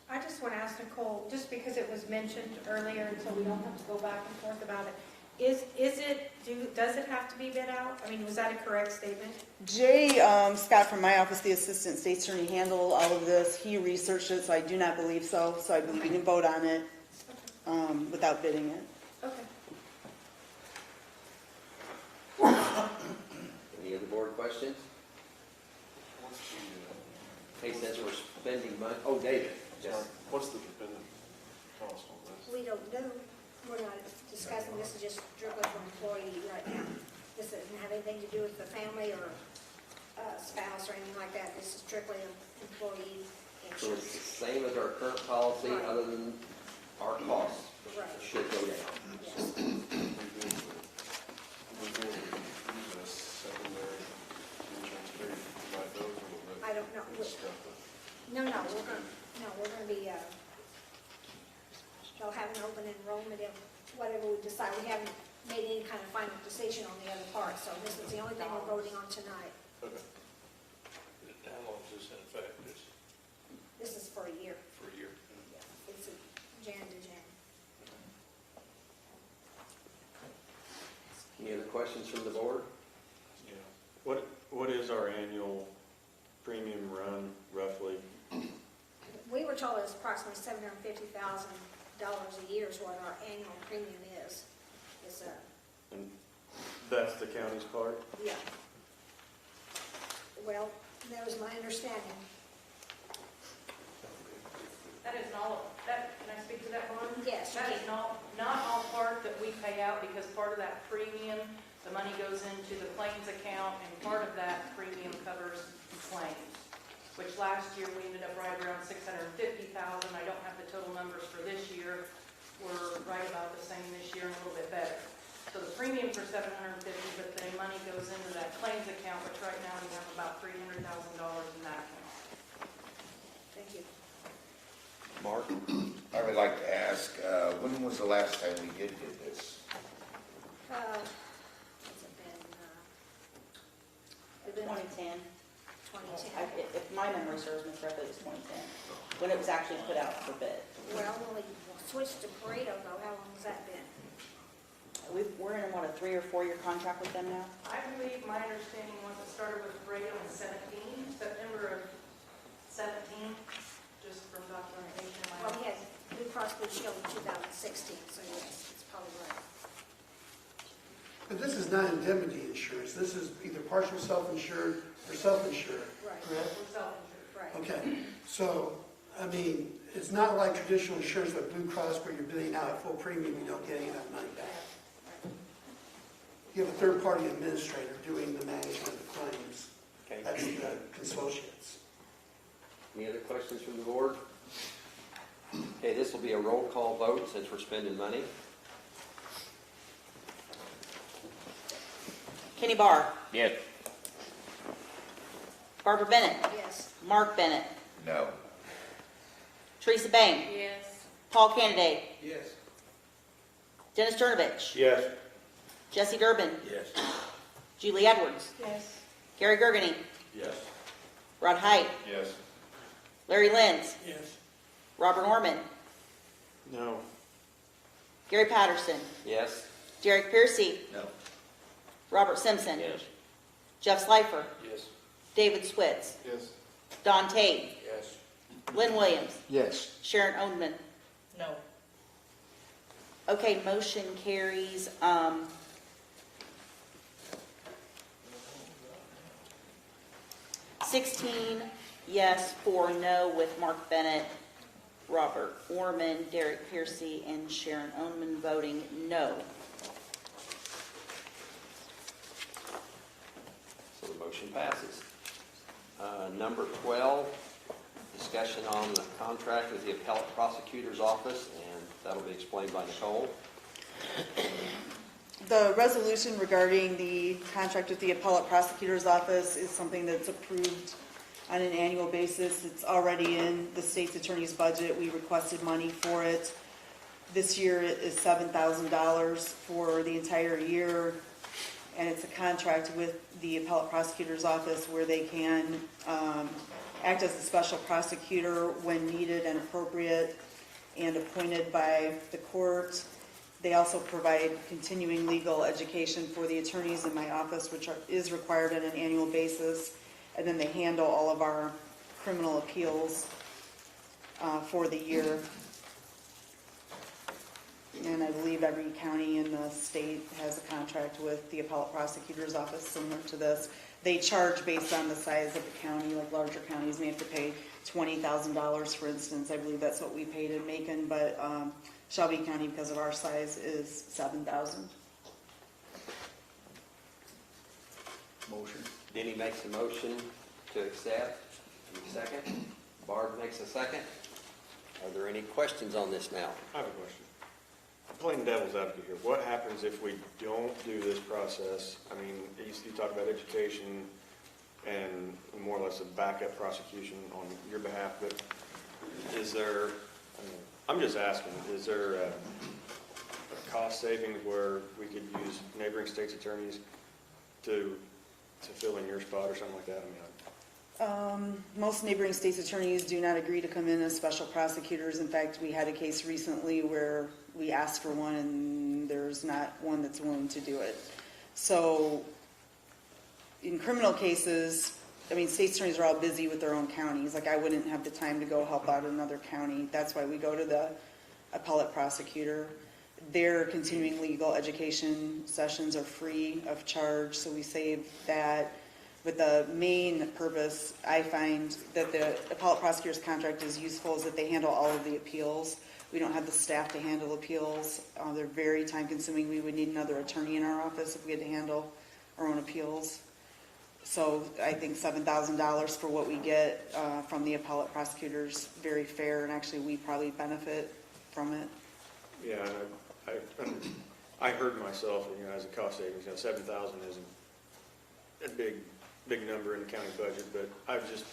S14: I just want to ask Nicole, just because it was mentioned earlier, and so we don't have to go back and forth about it, does it have to be bid out? I mean, was that a correct statement?
S4: Jay Scott from my office, the Assistant State Attorney, handled all of this. He researched it, so I do not believe so. So I believe we can vote on it without bidding it.
S14: Okay.
S5: Any other board questions? Hey, since we're spending money, oh, David. Yes.
S11: What's the dependent cost on this?
S2: We don't know, we're not discussing, this is just strictly for employee right now. This doesn't have anything to do with the family or spouse or anything like that, this is strictly employee
S5: So it's
S2: insurance.
S5: the same as our current policy,
S2: Right.
S5: other than our costs
S2: Right.
S5: should go down.
S2: Yes. I don't know. No, we're gonna be, they'll have an open enrollment if whatever we decide. We haven't made any kind of final decision on the other part, so this is the only thing we're voting on tonight.
S16: Okay. How long is this in effect?
S2: This is for a year.
S16: For a year?
S2: It's Jan to Jan.
S5: Any other questions from the board?
S21: Yeah. What is our annual premium run roughly?
S2: We were told it's approximately $750,000 a year is what our annual premium is. It's
S21: And that's the county's part?
S2: yeah. Well, that was my understanding.
S3: That is not, can I speak to that one?
S2: Yes, you
S3: That
S2: can.
S3: is not all part that we pay out, because part of that premium, the money goes into the claims account, and part of that premium covers claims, which last year we ended up right around $650,000. I don't have the total numbers for this year. We're right about the same this year and a little bit better. So the premiums are $750,000, but the money goes into that claims account, which right now we have about $300,000 in that account.
S2: Thank you.
S5: Mark?
S23: I would like to ask, when was the last time we did this?
S2: What's it been?
S22: 2010. If my memory serves me correctly, it was 2010, when it was actually put out for bid.
S2: Well, when we switched to Pareto, though, how long has that been?
S22: We're in, what, a 3 or 4 year contract with them now?
S3: I believe my understanding was it started with Pareto in 17, September of 17, just from documentation in my.
S2: Well, he has Blue Cross Blue Shield in 2016, so yes, it's probably right.
S8: But this is not indemnity insurance. This is either partial self-insured or self-insured.
S2: Right.
S8: Correct?
S3: We're self-insured.
S2: Right.
S8: Okay. So, I mean, it's not like traditional insurance like Blue Cross where you're billing out at full premium, you don't get any of that money back. You have a third-party administrator doing the management of the claims.
S5: Okay.
S8: That's the consortiums.
S5: Any other questions from the board? Okay, this will be a roll call vote since we're spending money.
S22: Kenny Barr,
S7: Yes.
S22: Barbara Bennett,
S2: Yes.
S22: Mark Bennett,
S23: No.
S22: Teresa Bain,
S17: Yes.
S22: Paul Candidate,
S9: Yes.
S22: Dennis Cernovich,
S21: Yes.
S22: Jesse Durbin,
S11: Yes.
S22: Julie Edwards,
S17: Yes.
S22: Gary Gergany,
S11: Yes.
S22: Rod Height,
S11: Yes.
S22: Larry Lenz,
S9: Yes.
S22: Robert Orman,
S21: No.
S22: Gary Patterson,
S5: Yes?
S22: Derek Piercy,
S11: No.
S22: Robert Simpson,
S7: Yes.
S22: Jeff Slifer,
S11: Yes.
S22: David Switz,
S11: Yes.
S22: Don Tate,
S16: Yes.
S22: Lynn Williams,
S6: Yes.
S22: Sharon Oldman.
S13: No.
S22: Okay, motion carries, 16 yes, 4 no, with Mark Bennett, Robert Orman, Derek Piercy, and Sharon Oldman voting no.
S5: So the motion passes. Number 12, discussion on the contract with the Appellate Prosecutor's Office, and that'll be explained by Nicole.
S4: The resolution regarding the contract with the Appellate Prosecutor's Office is something that's approved on an annual basis. It's already in the state's attorney's budget. We requested money for it. This year it is $7,000 for the entire year, and it's a contract with the Appellate Prosecutor's Office where they can act as a special prosecutor when needed and appropriate and appointed by the court. They also provide continuing legal education for the attorneys in my office, which is required on an annual basis. And then they handle all of our criminal appeals for the year. And I believe every county in the state has a contract with the Appellate Prosecutor's Office similar to this. They charge based on the size of the county. Like larger counties may have to pay $20,000, for instance. I believe that's what we paid in Macon, but Shelby County, because of our size, is $7,000.
S11: Motion.
S5: Denny makes a motion to accept. Second. Barb makes a second. Are there any questions on this now?
S21: I have a question. Playing devil's advocate here, what happens if we don't do this process? I mean, you talk about education and more or less a backup prosecution on your behalf, but is there, I'm just asking, is there a cost savings where we could use neighboring states' attorneys to fill in your spot or something like that?
S4: Most neighboring states' attorneys do not agree to come in as special prosecutors. In fact, we had a case recently where we asked for one and there's not one that's willing to do it. So in criminal cases, I mean, state attorneys are all busy with their own counties. Like, I wouldn't have the time to go help out another county. That's why we go to the appellate prosecutor. Their continuing legal education sessions are free of charge, so we save that. But the main purpose, I find, that the appellate prosecutor's contract is useful is that they handle all of the appeals. We don't have the staff to handle appeals. They're very time consuming. We would need another attorney in our office if we had to handle our own appeals. So I think $7,000 for what we get from the appellate prosecutor's very fair, and actually we probably benefit from it.
S21: Yeah, I heard myself, as a cost savings, 7,000 isn't a big number in the county budget, but I was just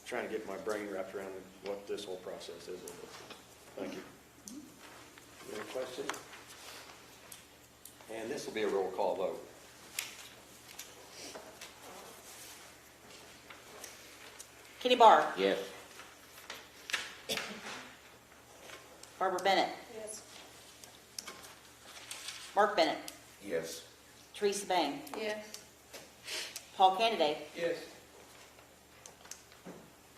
S21: trying to get my brain wrapped around what this whole process is. Thank you.
S5: Any questions? And this will be a roll call vote.
S22: Kenny Barr,
S7: Yes.
S22: Barbara Bennett,
S2: Yes.
S22: Mark Bennett,
S23: Yes.
S22: Teresa Bain,
S17: Yes.
S22: Paul Candidate,
S9: Yes.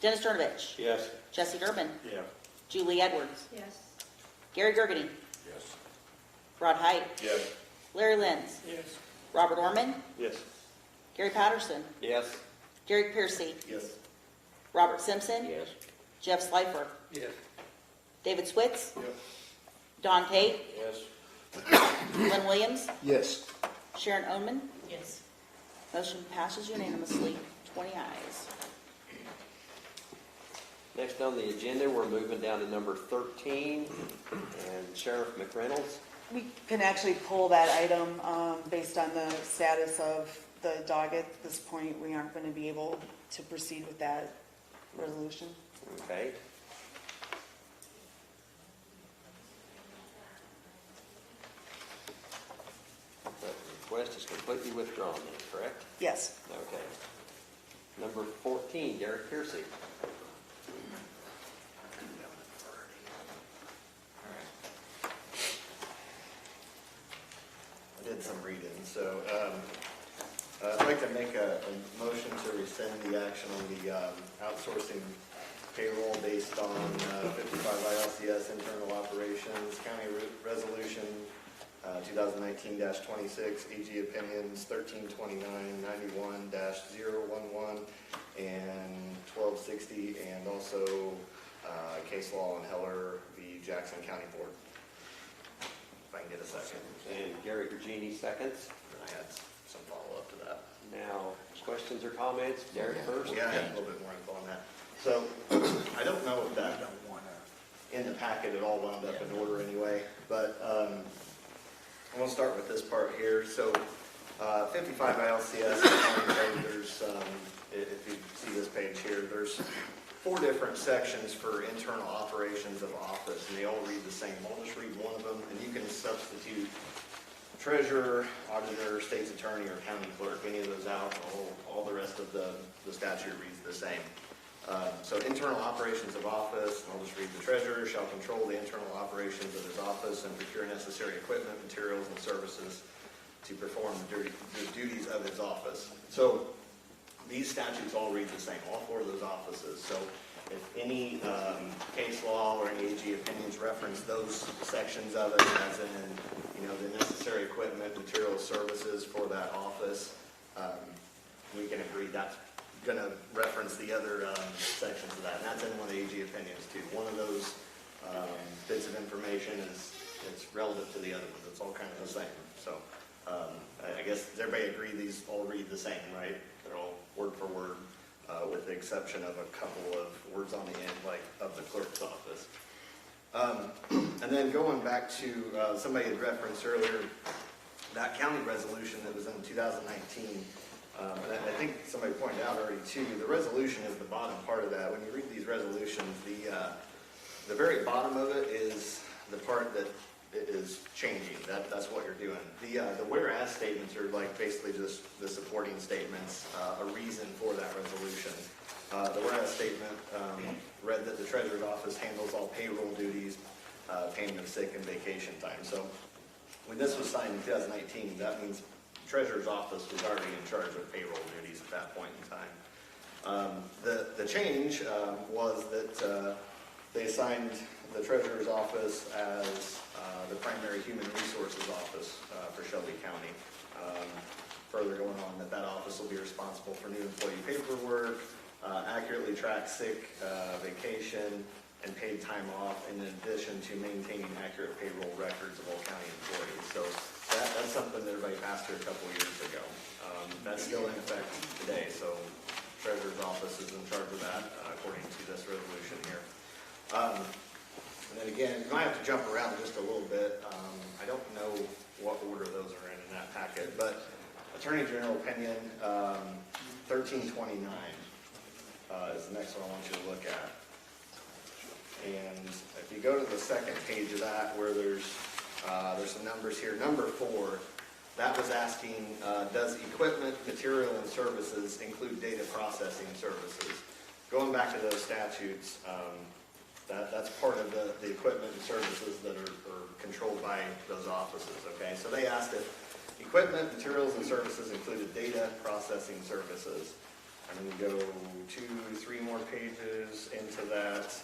S22: Dennis Cernovich,
S21: Yes.
S22: Jesse Durbin,
S21: Yeah.
S22: Julie Edwards,
S17: Yes.
S22: Gary Gergany,
S18: Yes.
S22: Rod Height,
S18: Yes.
S22: Larry Lenz,
S9: Yes.
S22: Robert Orman,
S21: Yes.
S22: Gary Patterson,
S5: Yes.
S22: Derek Piercy,
S20: Yes.
S22: Robert Simpson,
S7: Yes.
S22: Jeff Slifer,
S9: Yes.
S22: David Switz,
S18: Yes.
S22: Don Tate,
S21: Yes.
S22: Glenn Williams,
S18: Yes.
S22: Sharon Oman.
S13: Yes.
S22: Motion passes unanimously, 20 ayes.
S5: Next on the agenda, we're moving down to number 13, and Sheriff McReynolds.
S4: We can actually pull that item based on the status of the dog at this point. We aren't going to be able to proceed with that resolution.
S5: Okay. The request is completely withdrawn then, correct?
S4: Yes.
S5: Okay. Number 14, Derek Piercy.
S20: I did some reading, so I'd like to make a motion to rescind the action on the outsourcing payroll based on 55 ILCS internal operations, county resolution 2019-26, AG opinions 1329, 91-011, and 1260, and also case law on Heller v. Jackson County Board. If I can get a second.
S5: And Gary Virginie seconds.
S20: And I had some follow-up to that.
S5: Now, questions or comments? Derek first?
S20: Yeah, I had a little bit more info on that. So, I don't know if that in the packet it all wound up in order anyway, but I'm going to start with this part here. So, 55 ILCS, there's, if you see this page here, there's 4 different sections for internal operations of office, and they all read the same. I'll just read one of them, and you can substitute treasurer, auditor, state's attorney, or county clerk, any of those out. All the rest of the statute reads the same. So internal operations of office, and I'll just read the treasurer shall control the internal operations of his office and procure necessary equipment, materials, and services to perform the duties of his office. So these statutes all read the same, all 4 of those offices. So if any case law or any AG opinions reference those sections of it, as in, the necessary equipment, materials, services for that office, we can agree that's going to reference the other sections of that. And that's in one of the AG opinions too. One of those bits of information it's relative to the other ones. It's all kind of the same. So I guess does everybody agree these all read the same, right? They're all word for word, with the exception of a couple of words on the end, like of the clerk's office. And then going back to somebody had referenced earlier, that county resolution that was in 2019, and I think somebody pointed out already too, the resolution is the bottom part of that. When you read these resolutions, the very bottom of it is the part that is changing. That's what you're doing. The whereas statements are like basically just the supporting statements, a reason for that resolution. The whereas statement read that the treasurer's office handles all payroll duties, payment of sick and vacation time. So when this was signed in 2019, that means the treasurer's office was already in charge of payroll duties at that point in time. The change was that they assigned the treasurer's office as the primary human resources office for Shelby County. Further going on that office will be responsible for new employee paperwork, accurately track sick, vacation, and paid time off, in addition to maintaining accurate payroll records of all county employees. So that's something that everybody passed here a couple years ago. That's still in effect today, so treasurer's office is in charge of that, according to this resolution here. And then again, you might have to jump around just a little bit. I don't know what order those are in that packet, but Attorney General opinion 1329 is the next one I want you to look at. And if you go to the second page of that, where there's some numbers here. Number 4, that was asking, does equipment, material, and services include data processing services? going back to those statutes, that's part of the equipment and services that are controlled by those offices, okay? So they asked if equipment, materials, and services included data processing services. And then we go 2-3 more pages into that.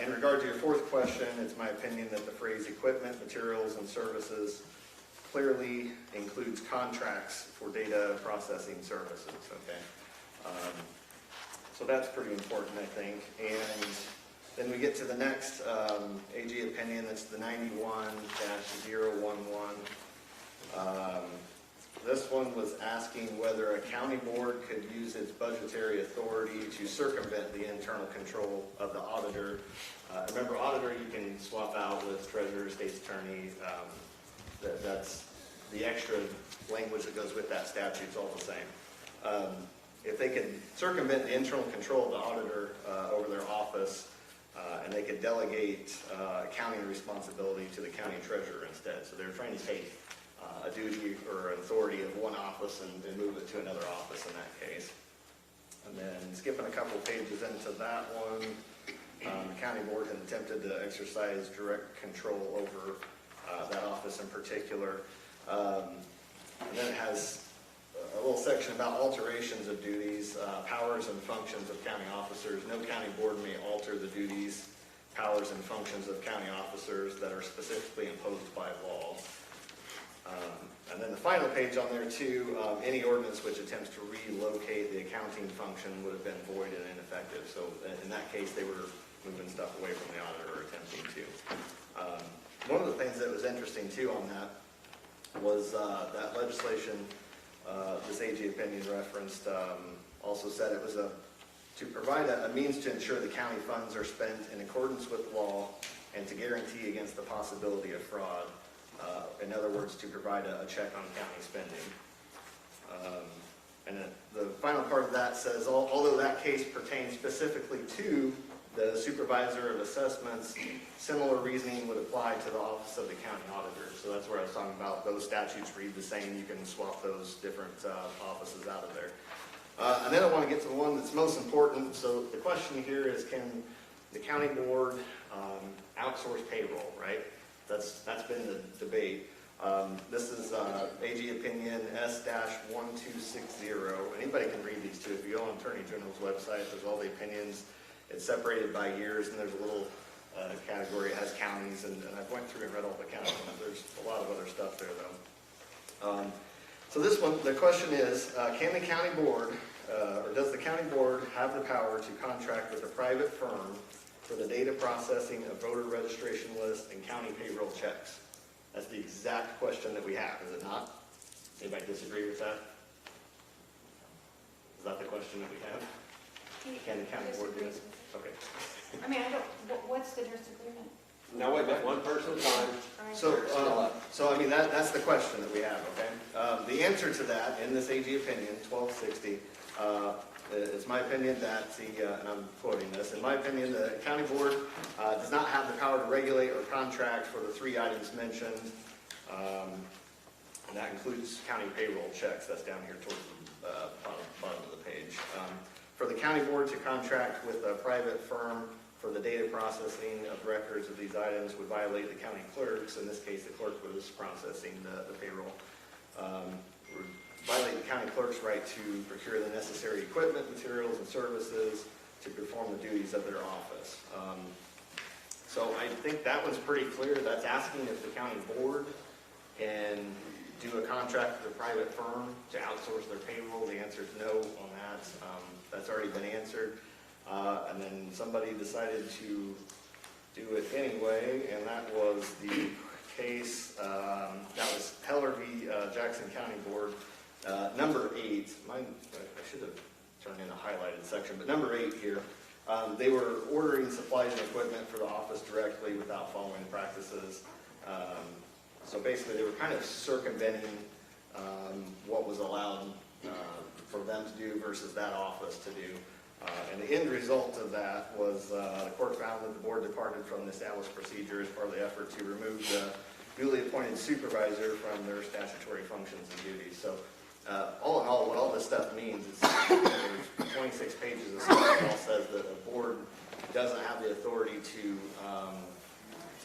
S20: In regard to your fourth question, it's my opinion that the phrase equipment, materials, and services clearly includes contracts for data processing services, okay? So that's pretty important, I think. And then we get to the next AG opinion, that's the 91-011. This one was asking whether a county board could use its budgetary authority to circumvent the internal control of the auditor. Remember, auditor you can swap out with treasurer, state's attorney. That's the extra language that goes with that statute. It's all the same. If they could circumvent the internal control of the auditor over their office, and they could delegate accounting responsibility to the county treasurer instead. So they're trying to take a duty or an authority of one office and move it to another office in that case. And then skipping a couple pages into that one, the county board had attempted to exercise direct control over that office in particular. And then it has a little section about alterations of duties, powers and functions of county officers. No county board may alter the duties, powers, and functions of county officers that are specifically imposed by law. And then the final page on there too, any ordinance which attempts to relocate the accounting function would have been void and ineffective. So in that case, they were moving stuff away from the auditor or attempting to. One of the things that was interesting too on that was that legislation, this AG opinion referenced, also said it was to provide a means to ensure the county funds are spent in accordance with law and to guarantee against the possibility of fraud. In other words, to provide a check on county spending. And the final part of that says, although that case pertains specifically to the supervisor of assessments, similar reasoning would apply to the office of the county auditor. So that's where I was talking about those statutes read the same. You can swap those different offices out of there. And then I want to get to the one that's most important. So the question here is, can the county board outsource payroll, right? That's been the debate. This is AG Opinion S-1260. Anybody can read these too. If you go on Attorney General's website, there's all the opinions. It's separated by years, and there's a little category. It has counties, and I went through and read all the counties. There's a lot of other stuff there, though. So this one, the question is, can the county board, or does the county board have the power to contract with a private firm for the data processing of voter registration lists and county payroll checks? That's the exact question that we have, is it not? Anybody disagree with that? Is that the question that we have? Can the county board do it? Okay.
S14: I mean, I don't, what's the disagreement?
S5: Now wait a minute, one person at a time.
S20: So I mean, that's the question that we have, okay? The answer to that in this AG opinion, 1260, it's my opinion that and I'm quoting this, in my opinion, the county board does not have the power to regulate or contract for the 3 items mentioned. And that includes county payroll checks. That's down here towards the bottom of the page. For the county board to contract with a private firm for the data processing of records of these items would violate the county clerks. In this case, the clerk was processing the payroll. Would violate the county clerk's right to procure the necessary equipment, materials, and services to perform the duties of their office. So I think that one's pretty clear. That's asking if the county board can do a contract with a private firm to outsource their payroll. The answer is no on that. That's already been answered. And then somebody decided to do it anyway, and that was the case, that was Heller v. Jackson County Board, number 8. Mine, I should have turned in a highlighted section, but number 8 here. They were ordering supplies and equipment for the office directly without following practices. So basically, they were kind of circumventing what was allowed for them to do versus that office to do. And the end result of that was the court found that the board departed from the established procedure as part of the effort to remove the newly appointed supervisor from their statutory functions and duties. So All in all, what all this stuff means is there's 26 pages of stuff that all says that a board doesn't have the authority to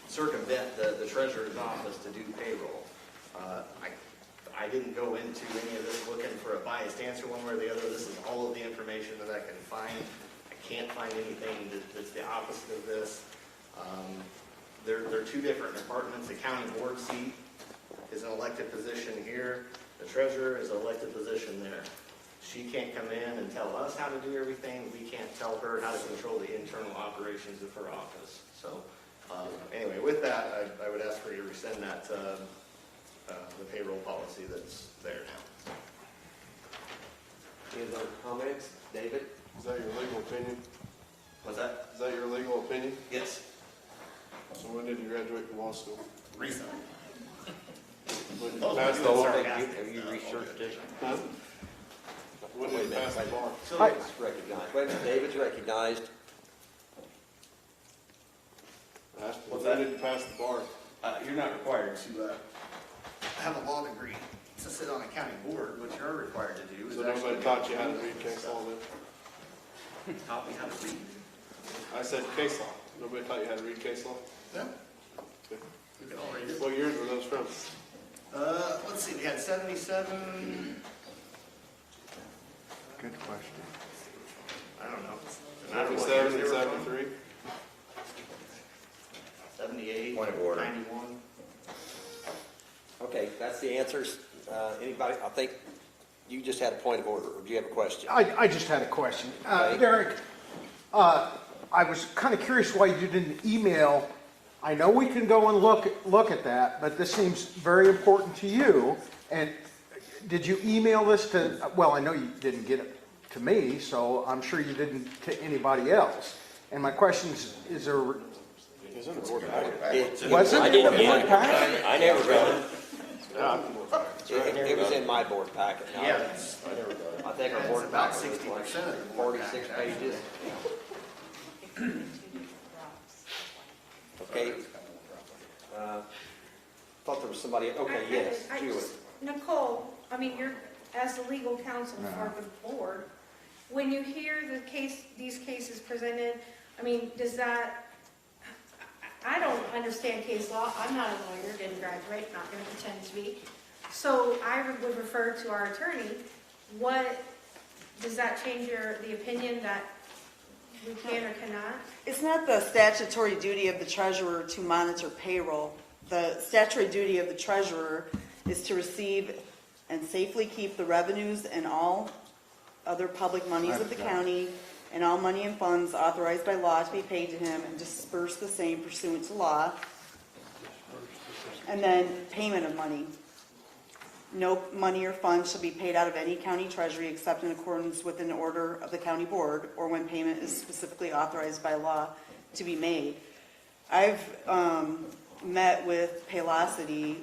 S20: circumvent the treasurer's office to do payroll. I didn't go into any of this looking for a biased answer one way or the other. This is all of the information that I can find. I can't find anything that's the opposite of this. They're two different departments. The county board seat is an elected position here. The treasurer is an elected position there. She can't come in and tell us how to do everything. We can't tell her how to control the internal operations of her office. So anyway, with that, I would ask for you to rescind that the payroll policy that's there now.
S5: Any other comments? David?
S11: Is that your legal opinion?
S20: What's that?
S11: Is that your legal opinion?
S20: Yes.
S11: So when did you graduate from law school?
S20: Recently.
S11: When did you pass the law?
S5: Have you researched it?
S11: Huh? When did you pass the bar?
S5: David's recognized. Wait a minute, David's recognized.
S11: When did you pass the bar?
S20: You're not required to have a law degree to sit on a county board. What you're required to do is
S11: So nobody taught you how to read case law then?
S20: Taught me how to read.
S11: I said case law. Nobody taught you how to read case law?
S20: No. We can all read it.
S11: What years were those from?
S20: Let's see, we had 77.
S18: Good question.
S20: I don't know.
S11: 77 and 73?
S20: 78.
S5: Point of order.
S20: 91.
S5: Okay, that's the answers. Anybody, I think you just had a point of order, or do you have a question?
S6: I just had a question.
S5: Okay.
S6: Derek, I was kind of curious why you didn't email. I know we can go and look at that, but this seems very important to you. And did you email this to, well, I know you didn't get it to me, so I'm sure you didn't to anybody else. And my question is there...
S11: It's in the board packet.
S6: Was it?
S5: I didn't
S6: in the
S5: get
S6: board
S5: it.
S6: packet?
S5: I never read it.
S11: Yeah.
S5: It was in my board packet. No,
S20: Yeah.
S5: I never got it. I think our
S20: It's
S5: board
S20: about
S5: packet was
S20: 60%
S5: like
S20: of the board
S5: 46
S20: packet.
S5: pages. Okay. Thought there was somebody, okay, yes,
S14: I
S5: Julie.
S14: just- Nicole, I mean, you're, as the legal counsel for the board, when you hear these cases presented, I mean, does that, I don't understand case law, I'm not a lawyer, didn't graduate, not gonna pretend to be. So I would refer to our attorney. Does that change the opinion that we can or cannot?
S4: It's not the statutory duty of the treasurer to monitor payroll. The statutory duty of the treasurer is to receive and safely keep the revenues and all other public monies of the county and all money and funds authorized by law to be paid to him and disperse the same pursuant to law. And then payment of money. No money or funds shall be paid out of any county treasury except in accordance with an order of the county board or when payment is specifically authorized by law to be made. I've met with Paylocity.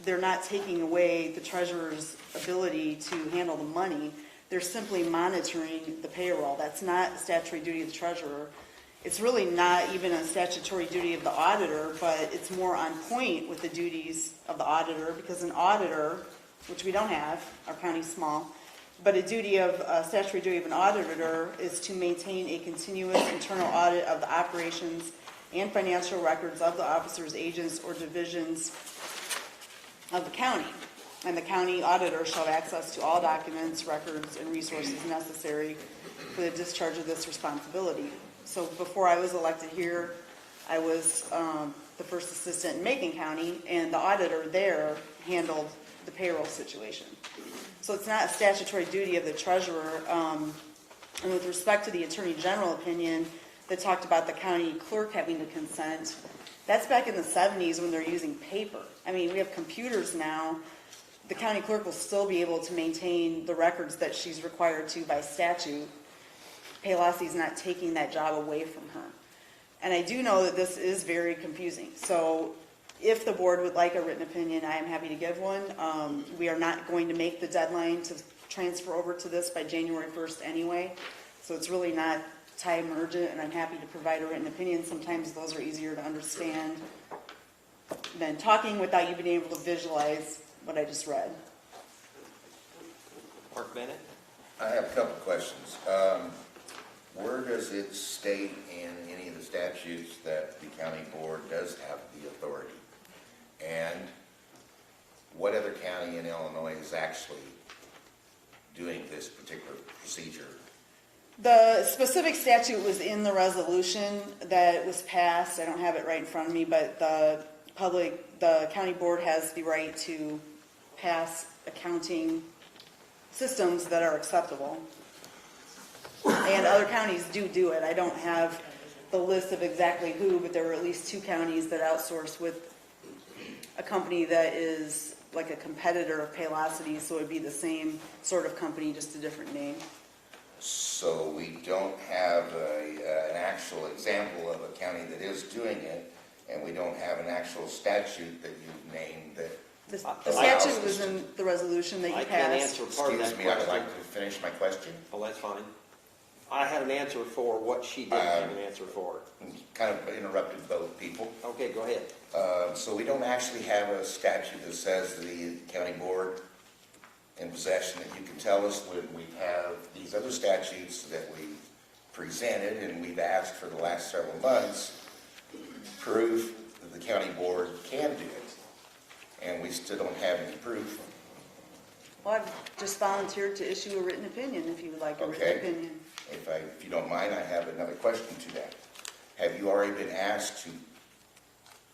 S4: They're not taking away the treasurer's ability to handle the money. They're simply monitoring the payroll. That's not a statutory duty of the treasurer. It's really not even a statutory duty of the auditor, but it's more on point with the duties of the auditor because an auditor, which we don't have, our county's small, but a statutory duty of an auditor is to maintain a continuous internal audit of the operations and financial records of the officers, agents, or divisions of the county. And the county auditor shall have access to all documents, records, and resources necessary for the discharge of this responsibility. So before I was elected here, I was the first assistant in Macon County, and the auditor there handled the payroll situation. So it's not a statutory duty of the treasurer. And with respect to the Attorney General opinion that talked about the county clerk having to consent, that's back in the 70s when they're using paper. I mean, we have computers now. The county clerk will still be able to maintain the records that she's required to by statute. Paylocity's not taking that job away from her. And I do know that this is very confusing. So if the board would like a written opinion, I am happy to give one. We are not going to make the deadline to transfer over to this by January 1st anyway. So it's really not time urgent, and I'm happy to provide a written opinion. Sometimes those are easier to understand than talking without you being able to visualize what I just read.
S5: Mark Bennett?
S23: I have a couple of questions. Where does it state in any of the statutes that the county board does have the authority? And what other county in Illinois is actually doing this particular procedure?
S4: The specific statute was in the resolution that was passed. I don't have it right in front of me, but the county board has the right to pass accounting systems that are acceptable. And other counties do it. I don't have the list of exactly who, but there are at least 2 counties that outsource with a company that is like a competitor of Paylocity, so it'd be the same sort of company, just a different name.
S23: So we don't have an actual example of a county that is doing it, and we don't have an actual statute that you've named that
S4: The
S23: allows
S4: statute was
S23: us
S4: in the resolution that you
S5: I
S4: passed.
S5: can't answer part of that
S23: Excuse me, I'd
S5: question.
S23: like to finish my question.
S5: Oh, that's fine. I had an answer for what she didn't have an answer for.
S23: Kind of interrupted both people.
S5: Okay, go ahead.
S23: So we don't actually have a statute that says the county board in possession that you can tell us when we have these other statutes that we presented and we've asked for the last several months, proof that the county board can do it. And we still don't have any proof.
S4: Well, I've just volunteered to issue a written opinion if you would like a written
S23: Okay.
S4: opinion.
S23: If you don't mind, I have another question to that. Have you already been asked to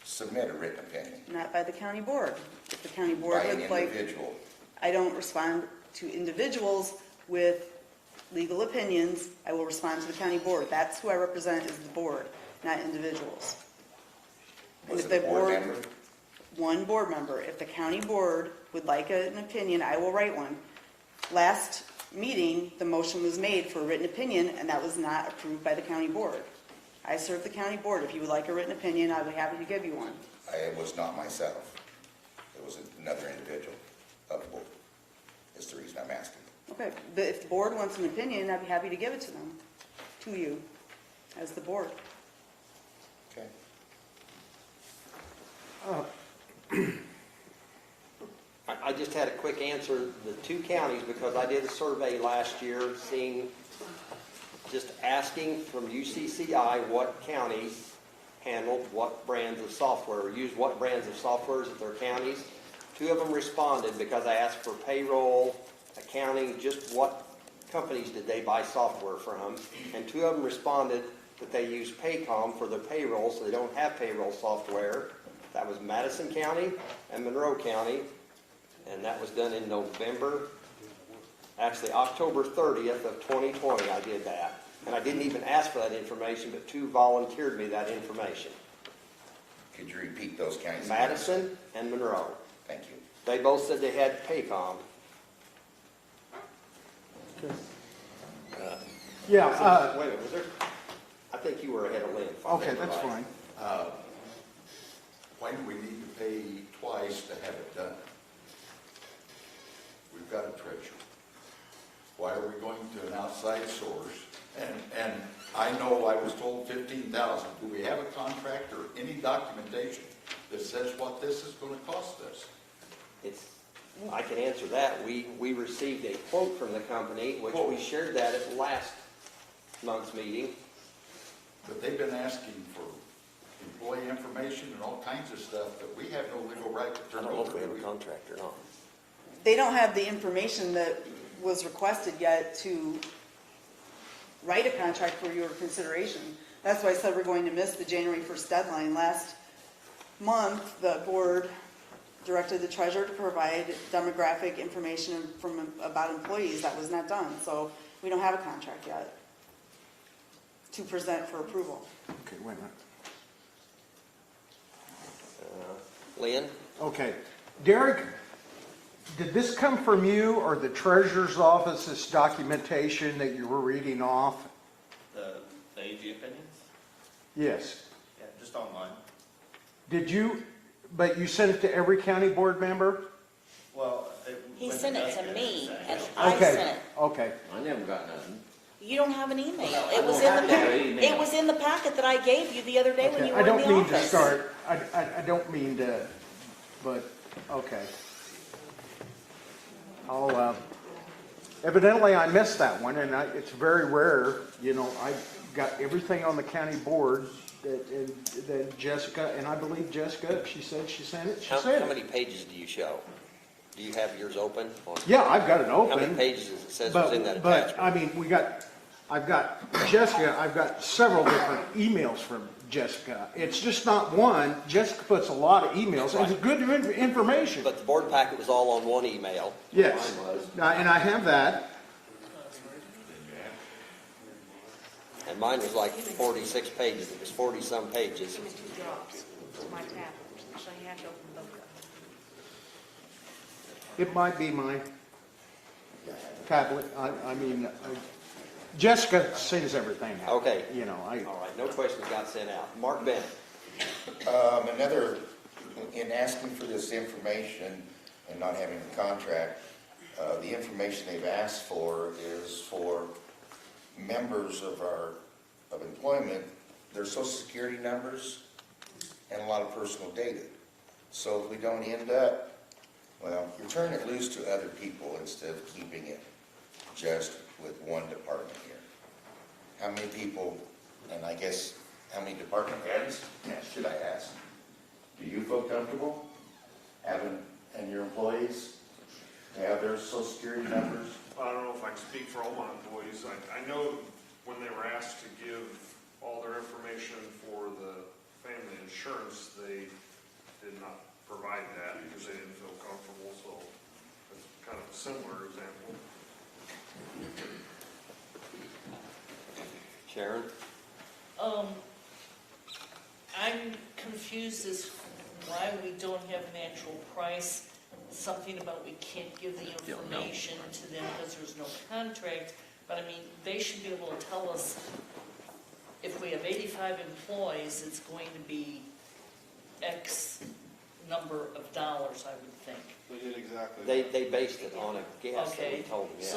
S23: submit a written opinion
S4: Not by the county board. If the county board
S23: by an
S4: would like,
S23: individual?
S4: I don't respond to individuals with legal opinions. I will respond to the county board. That's who I represent, is the board, not individuals. And
S23: Was
S4: if
S23: it
S4: the
S23: a board member?
S4: One board member. If the county board would like an opinion, I will write one. Last meeting, the motion was made for a written opinion, and that was not approved by the county board. I serve the county board. If you would like a written opinion, I'd be happy to give you one.
S23: It was not myself. It was another individual of the board. Is the reason I'm asking.
S4: Okay, but if the board wants an opinion, I'd be happy to give it to them, to you, as the board.
S23: Okay.
S5: I just had a quick answer. The 2 counties, because I did a survey last year, just asking from UCCI what counties handled what brands of software, or used what brands of softwares at their counties. 2 of them responded because I asked for payroll, accounting, just what companies did they buy software from. And 2 of them responded that they use Paycom for their payroll, so they don't have payroll software. That was Madison County and Monroe County, and that was done in November, actually October 30th of 2020 I did that. And I didn't even ask for that information, but 2 volunteered me that information.
S23: Could you repeat those counties?
S5: Madison and Monroe.
S23: Thank you.
S5: They both said they had Paycom.
S6: Yeah,
S5: Wait a minute, was there? I think you were ahead of Lynn. if I
S6: okay,
S5: remember
S6: that's
S5: right.
S6: fine.
S18: Why do we need to pay twice to have it done? We've got a treasurer. Why are we going to an outside source? And I know I was told 15,000. Do we have a contract or any documentation that says what this is going to cost us?
S5: I can answer that. We received a quote from the company, which we shared that at last month's meeting.
S18: But they've been asking for employee information and all kinds of stuff that we have no legal right to turn over.
S5: I don't know if we have a contract or not.
S4: They don't have the information that was requested yet to write a contract for your consideration. That's why I said we're going to miss the January 1st deadline. Last month, the board directed the treasurer to provide demographic information about employees. That was not done, so we don't have a contract yet to present for approval.
S6: Okay, wait a minute.
S5: Lynn?
S6: Okay. Derek, did this come from you or the treasurer's office, this documentation that you were reading off?
S20: The AG opinions?
S6: Yes.
S20: Yeah, just online.
S6: Did you, but you sent it to every county board member?
S20: Well,
S22: He sent it to me, and I
S6: Okay,
S22: sent it.
S6: okay.
S7: I never got nothing.
S22: You don't have an email.
S7: I
S22: It was
S7: don't
S22: in the,
S7: have an email.
S22: it was in the packet that I gave you the other day when
S6: Okay,
S22: you
S6: I
S22: were in the
S6: don't mean to
S22: office.
S6: start, I don't mean to, but, okay. evidently I missed that one, and it's very rare, you know, I got everything on the county board that Jessica, and I believe Jessica, if she said she sent it, she
S5: How
S6: sent it.
S5: many pages do you show? Do you have yours open?
S6: Yeah, I've got it open.
S5: How many pages does it says was in that attachment?
S6: But, I mean, I've got Jessica, I've got several different emails from Jessica. It's just not one. Jessica puts a lot of emails, and it's good information.
S5: But the board packet was all on one email.
S6: Yes,
S5: Mine was.
S6: and I have that.
S5: And mine was like 46 pages. It was 40-some pages.
S14: Give me 2 drops, my tablet, so you have to open both up.
S6: It might be my tablet. I mean, Jessica sends everything out.
S5: Okay.
S6: You know,
S5: All right, no questions got sent out. Mark Bennett.
S23: In asking for this information and not having a contract, the information they've asked for is for members of employment, their social security numbers, and a lot of personal data. So if we don't end up, well, you're turning it loose to other people instead of keeping it just with one department here. How many people, and I guess, how many department heads, should I ask? Do you feel comfortable having, and your employees, have their social security numbers?
S21: I don't know if I can speak for all my employees. I know when they were asked to give all their information for the family insurance, they did not provide that because they didn't feel comfortable, so it's kind of a similar example.
S5: Sharon?
S13: I'm confused as why we don't have an actual price, something about we can't give the information to them because there's no contract, but I mean, they should be able to tell us if we have 85 employees, it's going to be X number of dollars, I would think.
S11: They did exactly
S5: They based it on a guess that we
S13: Okay,
S5: told them, yes.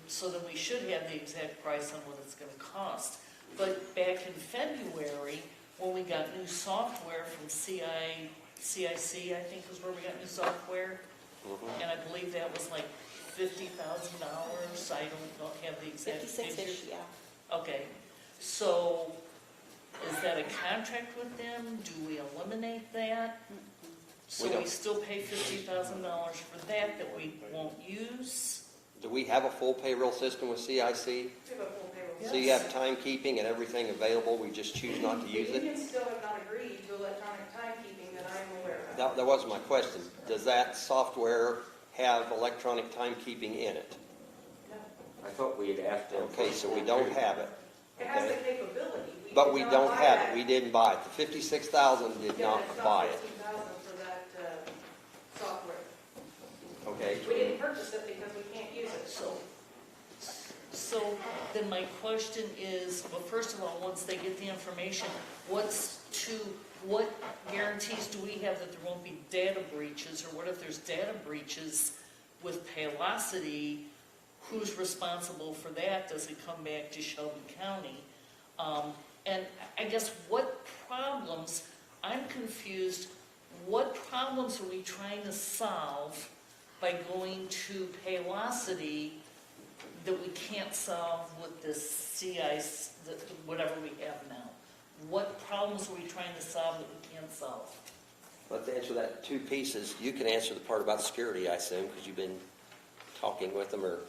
S13: so then we should have the exact price on what it's gonna cost. But back in February, when we got new software from CIC, I think was where we got new software, and I believe that was like $50,000, I don't have the exact figure.
S22: 56-ish, yeah.
S13: Okay, so is that a contract with them? Do we eliminate that? So we still pay $50,000 for that we won't use?
S5: Do we have a full payroll system with CIC?
S3: We have a full payroll.
S5: So you have timekeeping and everything available, we just choose not to use
S3: The
S5: it?
S3: unions still have not agreed to electronic timekeeping that I'm aware of.
S5: That wasn't my question. Does that software have electronic timekeeping in it?
S7: I thought we had asked them.
S5: Okay, so we don't have it.
S3: It has the capability.
S5: But
S3: did
S5: we
S3: not
S5: don't
S3: buy
S5: have
S3: that.
S5: it. We didn't buy it. The 56,000 did
S3: Yeah,
S5: not
S3: it's
S5: buy it.
S3: 15,000 for that software.
S5: Okay.
S3: We didn't purchase it because we can't use it.
S13: So then my question is, well, first of all, once they get the information, what guarantees do we have that there won't be data breaches? Or what if there's data breaches with Paylocity? Who's responsible for that? Does it come back to Shelby County? And I guess what problems, I'm confused, what problems are we trying to solve by going to Paylocity that we can't solve with this CIS, whatever we have now? What problems are we trying to solve that we can't solve?
S5: Let's answer that in 2 pieces. You can answer the part about security, I assume, because you've been talking with them, or...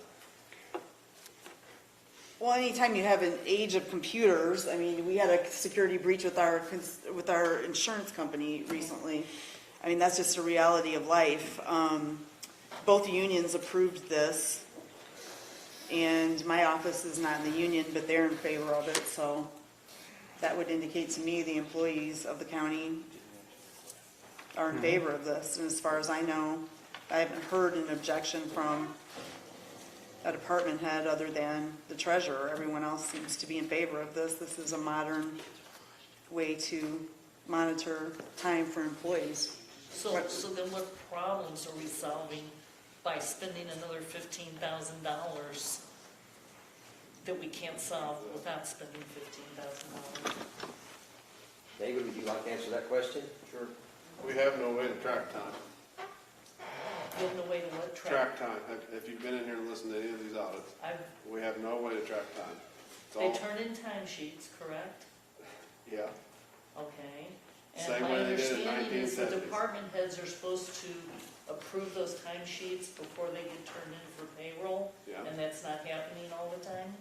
S4: Well, anytime you have an age of computers, I mean, we had a security breach with our insurance company recently. I mean, that's just a reality of life. Both unions approved this, and my office is not in the union, but they're in favor of it, so that would indicate to me the employees of the county are in favor of this. And as far as I know, I haven't heard an objection from a department head other than the treasurer. Everyone else seems to be in favor of this. This is a modern way to monitor time for employees.
S13: So then what problems are we solving by spending another $15,000 that we can't solve without spending $15,000?
S5: David, would you like to answer that question?
S11: Sure. We have no way to track time.
S13: You have no way to let
S11: Track time. If you've been in here and listened to any of these audits, we have no way to track time. It's
S13: They
S11: all,
S13: turn in timesheets, correct?
S11: yeah.
S13: Okay.
S11: Same
S13: And my
S11: way they did in
S13: understanding is the
S11: 1970s.
S13: department heads are supposed to approve those timesheets before they get turned in for payroll,
S11: Yeah.
S13: and that's not happening all the time?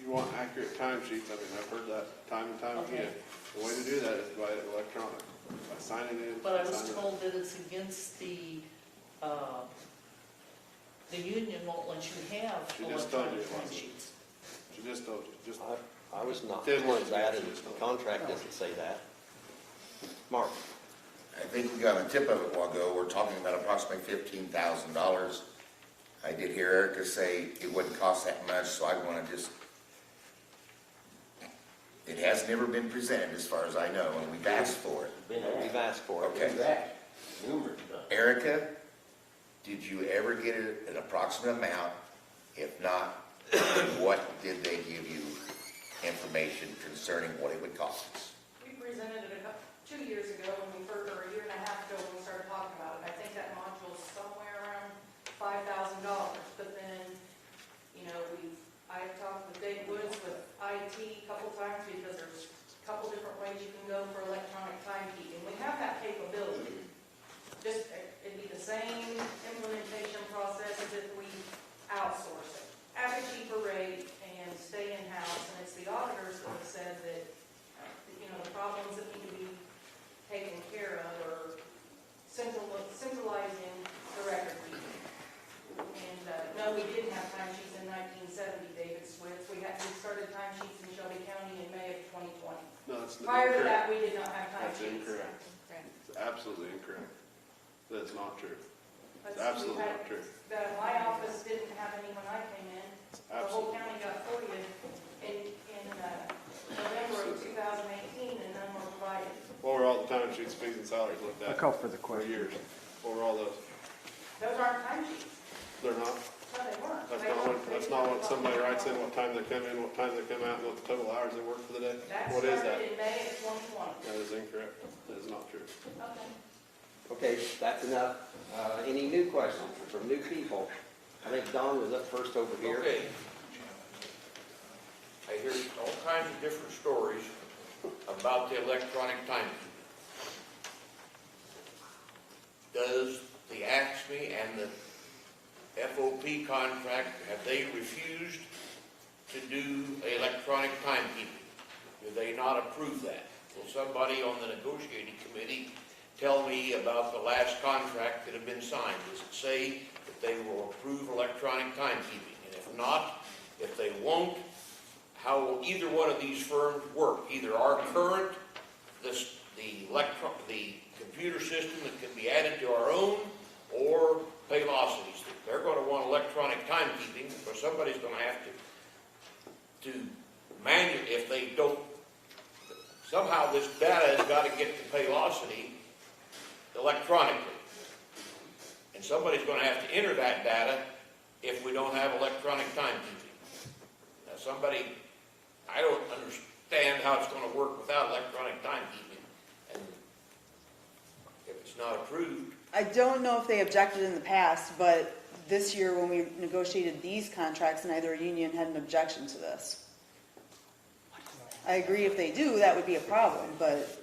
S11: You want accurate timesheets, I mean, I've heard that time and time
S13: Okay.
S11: again. The way to do that is by electronic, by signing in.
S13: But I was
S11: signing
S13: told that it's against the union won't let you have
S11: She just told you
S13: electronic
S11: it wasn't.
S13: timesheets.
S11: She just told you, just.
S5: I was not
S11: Did
S5: told
S11: what
S5: that,
S11: she
S5: and
S11: just
S5: the
S11: told.
S5: contract doesn't say that. Mark?
S23: I think we got on the tip of it a while ago, we're talking about approximately $15,000. I did hear Erica say it wouldn't cost that much, so I want to just, it has never been presented as far as I know, and we've asked for it.
S5: We've asked for it.
S23: Okay. Erica, did you ever get an approximate amount? If not, what did they give you information concerning what it would cost us?
S3: We presented it 2 years ago when we first, or a year and a half ago when we started talking about it. I think that module's somewhere around $5,000. But then, I've talked with Dave Woods with IT a couple times because there's a couple different ways you can go for electronic timekeeping. We have that capability. Just, it'd be the same implementation process as if we outsource it at a cheaper rate and stay in-house. And it's the auditors that have said that, the problems that need to be taken care of are centralizing the record keeping. And, no, we didn't have timesheets in 1970, David Switz. We started timesheets in Shelby County in May of 2020.
S11: No, that's
S3: Prior to
S11: incorrect.
S3: that, we did not have
S11: That's
S3: timesheets.
S11: incorrect. It's absolutely incorrect. That's not true. It's
S3: Let's see,
S11: absolutely
S3: we had-
S11: not true.
S3: My office didn't have any when I came in. The whole
S11: Absolutely.
S3: county got FOIA'd in November of 2018, and none were provided.
S11: What were all the timesheets, fees, and salaries looked at?
S21: I call for the
S11: For
S21: question.
S11: years. What were all those?
S3: Those aren't timesheets.
S11: They're not?
S3: No, they weren't.
S11: That's not what somebody writes in, what time they come in, what time they come out, and what the total hours they work for the day?
S3: That
S11: What is that?
S3: started in May of 2020.
S11: That is incorrect. That is not true.
S3: Okay.
S5: Okay, that's enough. Any new questions from new people? I think Don was up first over here.
S16: Okay. I hear all kinds of different stories about the electronic timekeeping. Does the AXME and the FOP contract, have they refused to do electronic timekeeping? Do they not approve that? Will somebody on the negotiating committee tell me about the last contract that had been signed? Does it say that they will approve electronic timekeeping? And if not, if they won't, how will either one of these firms work? Either our current, the computer system that can be added to our own, or Paylocity's. They're going to want electronic timekeeping, or somebody's going to have to manually, if they don't, somehow this data has got to get to Paylocity electronically. And somebody's going to have to enter that data if we don't have electronic timekeeping. Now somebody, I don't understand how it's going to work without electronic timekeeping. And if it's not approved,
S4: I don't know if they objected in the past, but this year when we negotiated these contracts, neither union had an objection to this. I agree if they do, that would be a problem, but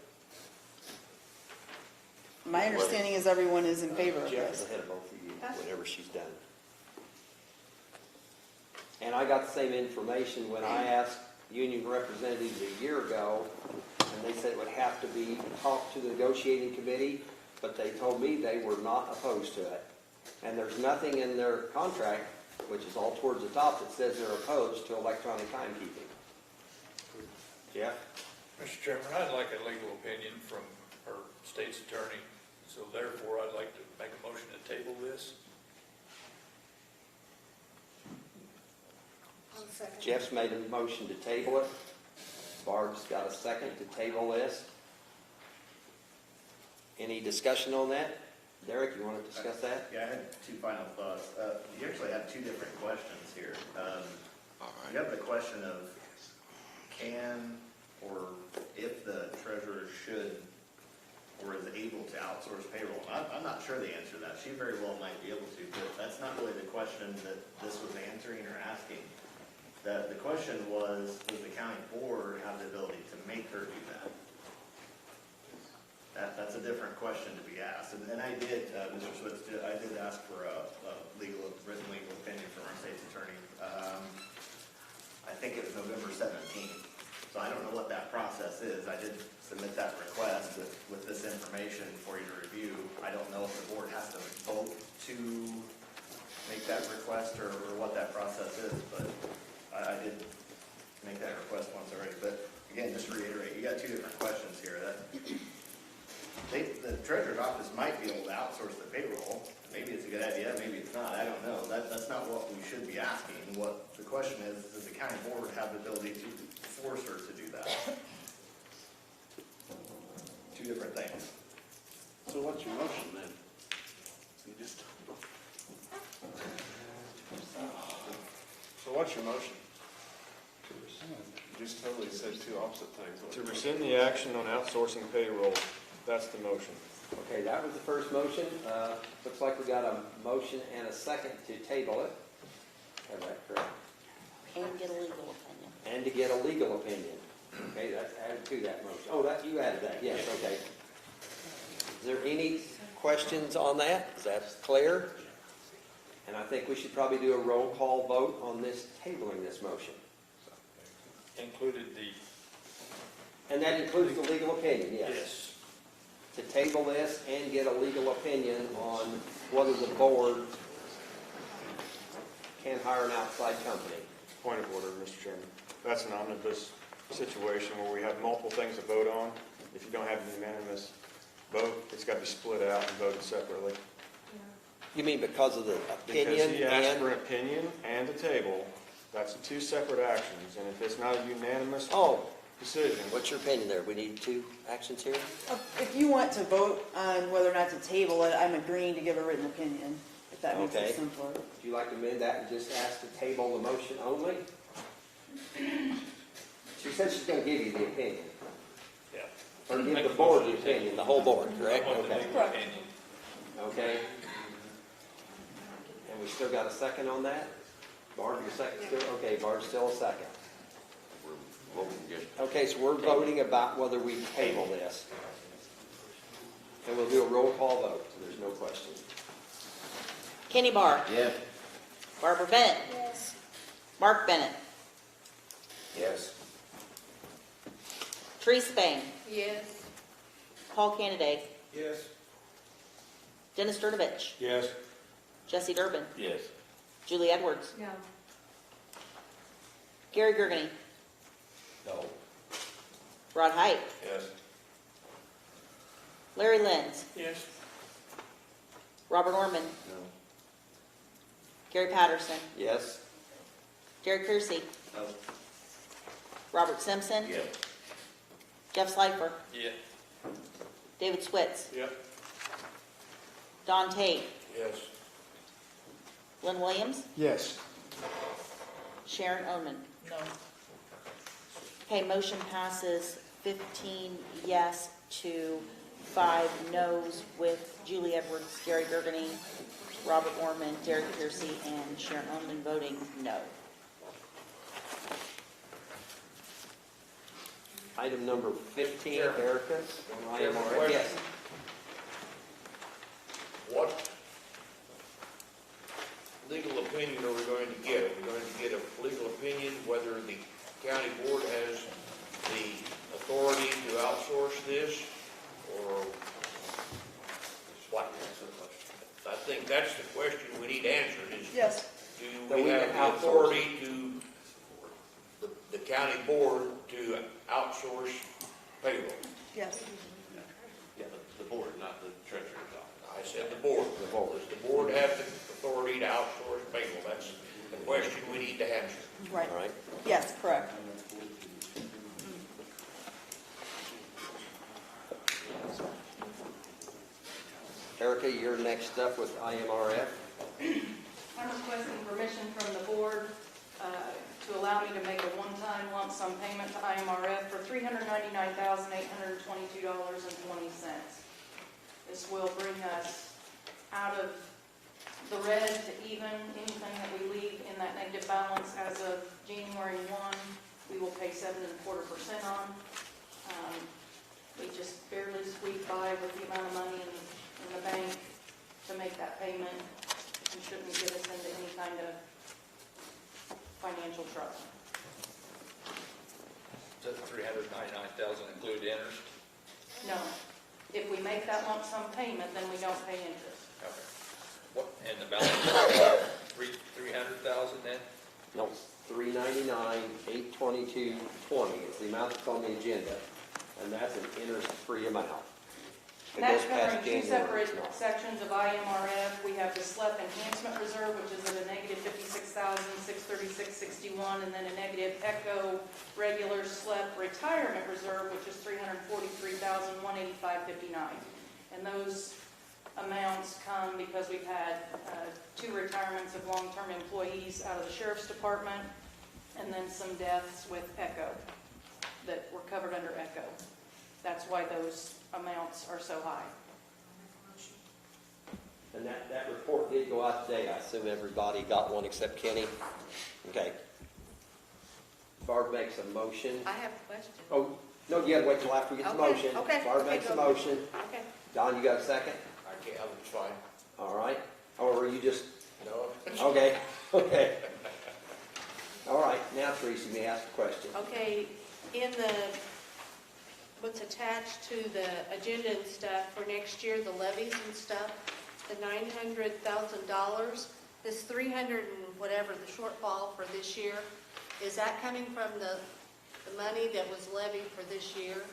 S4: my understanding is everyone is in favor of
S5: Jeff's
S4: this.
S5: ahead of both of you, whatever she's done. And I got the same information when I asked union representatives a year ago, and they said it would have to be talked to the negotiating committee, but they told me they were not opposed to it. And there's nothing in their contract, which is all towards the top, that says they're opposed to electronic timekeeping. Jeff?
S1: Mr. Chairman, I'd like a legal opinion from our state's attorney, so therefore I'd like to make a motion to table this.
S2: I'll second.
S5: Jeff's made a motion to table it. Barb's got a second to table this. Any discussion on that? Derek, you want to discuss that?
S20: Yeah, I had two final thoughts. You actually had two different questions here. You have the question of can or if the treasurer should, or is able to outsource payroll? I'm not sure the answer to that. She very well might be able to, but that's not really the question that this was answering or asking. The question was, does the county board have the ability to make her do that? That's a different question to be asked. And I did, Mr. Switz, I did ask for a written legal opinion from our state's attorney. I think it was November 17th. So I don't know what that process is. I did submit that request with this information for you to review. I don't know if the board has to vote to make that request or what that process is, but I did make that request once already. But again, just to reiterate, you got two different questions here. The treasurer's office might be able to outsource the payroll. Maybe it's a good idea, maybe it's not, I don't know. That's not what we should be asking. What the question is, does the county board have the ability to force her to do that? Two different things.
S9: So what's your motion then? You just.
S11: So what's your motion? You just totally said two opposite things.
S21: To rescind the action on outsourcing payroll, that's the motion.
S5: Okay, that was the first motion. Looks like we got a motion and a second to table it. Is that correct?
S22: And get a legal opinion.
S5: And to get a legal opinion. Okay, that's added to that motion. Oh, that, you added that, yes, okay. Is there any questions on that? Is that clear? And I think we should probably do a roll call vote on this, tabling this motion.
S1: Included the.
S5: And that includes the legal opinion, yes. To table this and get a legal opinion on whether the board can hire an outside company.
S21: Point of order, Mr. Chairman. That's an omnibus situation where we have multiple things to vote on. If you don't have a unanimous vote, it's got to be split out and voted separately.
S5: You mean because of the opinion?
S21: Because he asked for an opinion and a table. That's two separate actions, and if it's not a unanimous decision.
S5: What's your opinion there? We need two actions here?
S4: If you want to vote on whether or not to table it, I'm agreeing to give a written opinion, if that makes it simpler.
S5: Would you like to amend that and just ask to table the motion only? She said she's going to give you the opinion.
S1: Yeah.
S5: Or give the board the opinion, the whole board, correct?
S1: I want the
S5: Okay.
S1: legal opinion.
S5: Okay. And we still got a second on that? Barb, your second still? Okay, Barb's still a second. Okay, so we're voting about whether we table this. And we'll do a roll call vote, so there's no question.
S22: Kenny Barr.
S23: Yes.
S22: Barbara Bennett.
S2: Yes.
S22: Mark Bennett.
S23: Yes.
S22: Teresa Bain.
S17: Yes.
S22: Paul Canady.
S9: Yes.
S22: Dennis Sturdivich.
S21: Yes.
S22: Jesse Durbin.
S1: Yes.
S22: Julie Edwards.
S17: No.
S22: Gary Gergany.
S1: No.
S22: Rod Height.
S1: Yes.
S22: Larry Lenz.
S9: Yes.
S22: Robert Orman.
S1: No.
S22: Gary Patterson.
S5: Yes?
S22: Jerry Kersey.
S20: No.
S22: Robert Simpson.
S1: Yes.
S22: Jeff Slifer.
S1: Yeah.
S22: David Switz.
S11: Yep.
S22: Don Tate.
S16: Yes.
S22: Lynn Williams.
S6: Yes.
S22: Sharon Oman.
S13: No.
S22: Okay, motion passes 15 yes to 5 no's with Julie Edwards, Gary Gergany, Robert Orman, Derek Piercy, and Sharon Oman voting no.
S5: Item number 15,
S16: Chairman.
S5: Erica.
S16: Chairman,
S5: Yes.
S16: What legal opinion are we going to get? Are we going to get a legal opinion whether the county board has the authority to outsource this, or what? I think that's the question we need answered is,
S4: Yes.
S16: do
S5: That
S16: we
S5: we
S16: have
S5: can
S16: the
S5: outsource.
S16: authority to, the county board to outsource payroll?
S4: Yes.
S15: Yeah, the board, not the treasurer's office.
S16: I said the board. Does the board have the authority to outsource payroll? That's the question we need to answer.
S4: Right.
S5: All right.
S4: Yes, correct.
S5: Erica, you're next up with IMRF.
S3: I'm requesting permission from the board to allow me to make a one-time lump sum payment to IMRF for $399,822.20. This will bring us out of the red to even. Anything that we leave in that negative balance as of January 1, we will pay 7.25% on. We just barely squeak by with the amount of money in the bank to make that payment. It shouldn't get us into any kind of financial trouble.
S1: Does the $399,000 include interest?
S3: No. If we make that lump sum payment, then we don't pay interest.
S1: Okay. What, and the balance, 300,000 then?
S5: No, 399, 822, 20 is the amount that's on the agenda, and that's an interest-free amount. It
S3: That's
S5: goes past
S3: covering two
S5: January,
S3: separate
S5: it's not.
S3: sections of IMRF. We have the SLEP enhancement reserve, which is at a negative 56,636.61, and then a negative ECHO regular SLEP retirement reserve, which is 343,185.59. And those amounts come because we've had 2 retirements of long-term employees out of the Sheriff's Department, and then some deaths with ECHO that were covered under ECHO. That's why those amounts are so high.
S5: And that report did go out today. I assume everybody got one except Kenny. Okay. Barb makes a motion.
S17: I have a question.
S5: Oh, no, you gotta wait till after we get the motion.
S17: Okay.
S5: Barb makes a motion.
S17: Okay.
S5: Don, you got a second?
S16: I can't, I'm fine.
S5: All right. Or were you just,
S16: No?
S5: okay, okay. All right, now Teresa, you may ask a question.
S17: Okay, in what's attached to the agenda and stuff for next year, the levies and stuff, the $900,000, this 300 and whatever, the shortfall for this year, is that coming from the money that was levied for this year?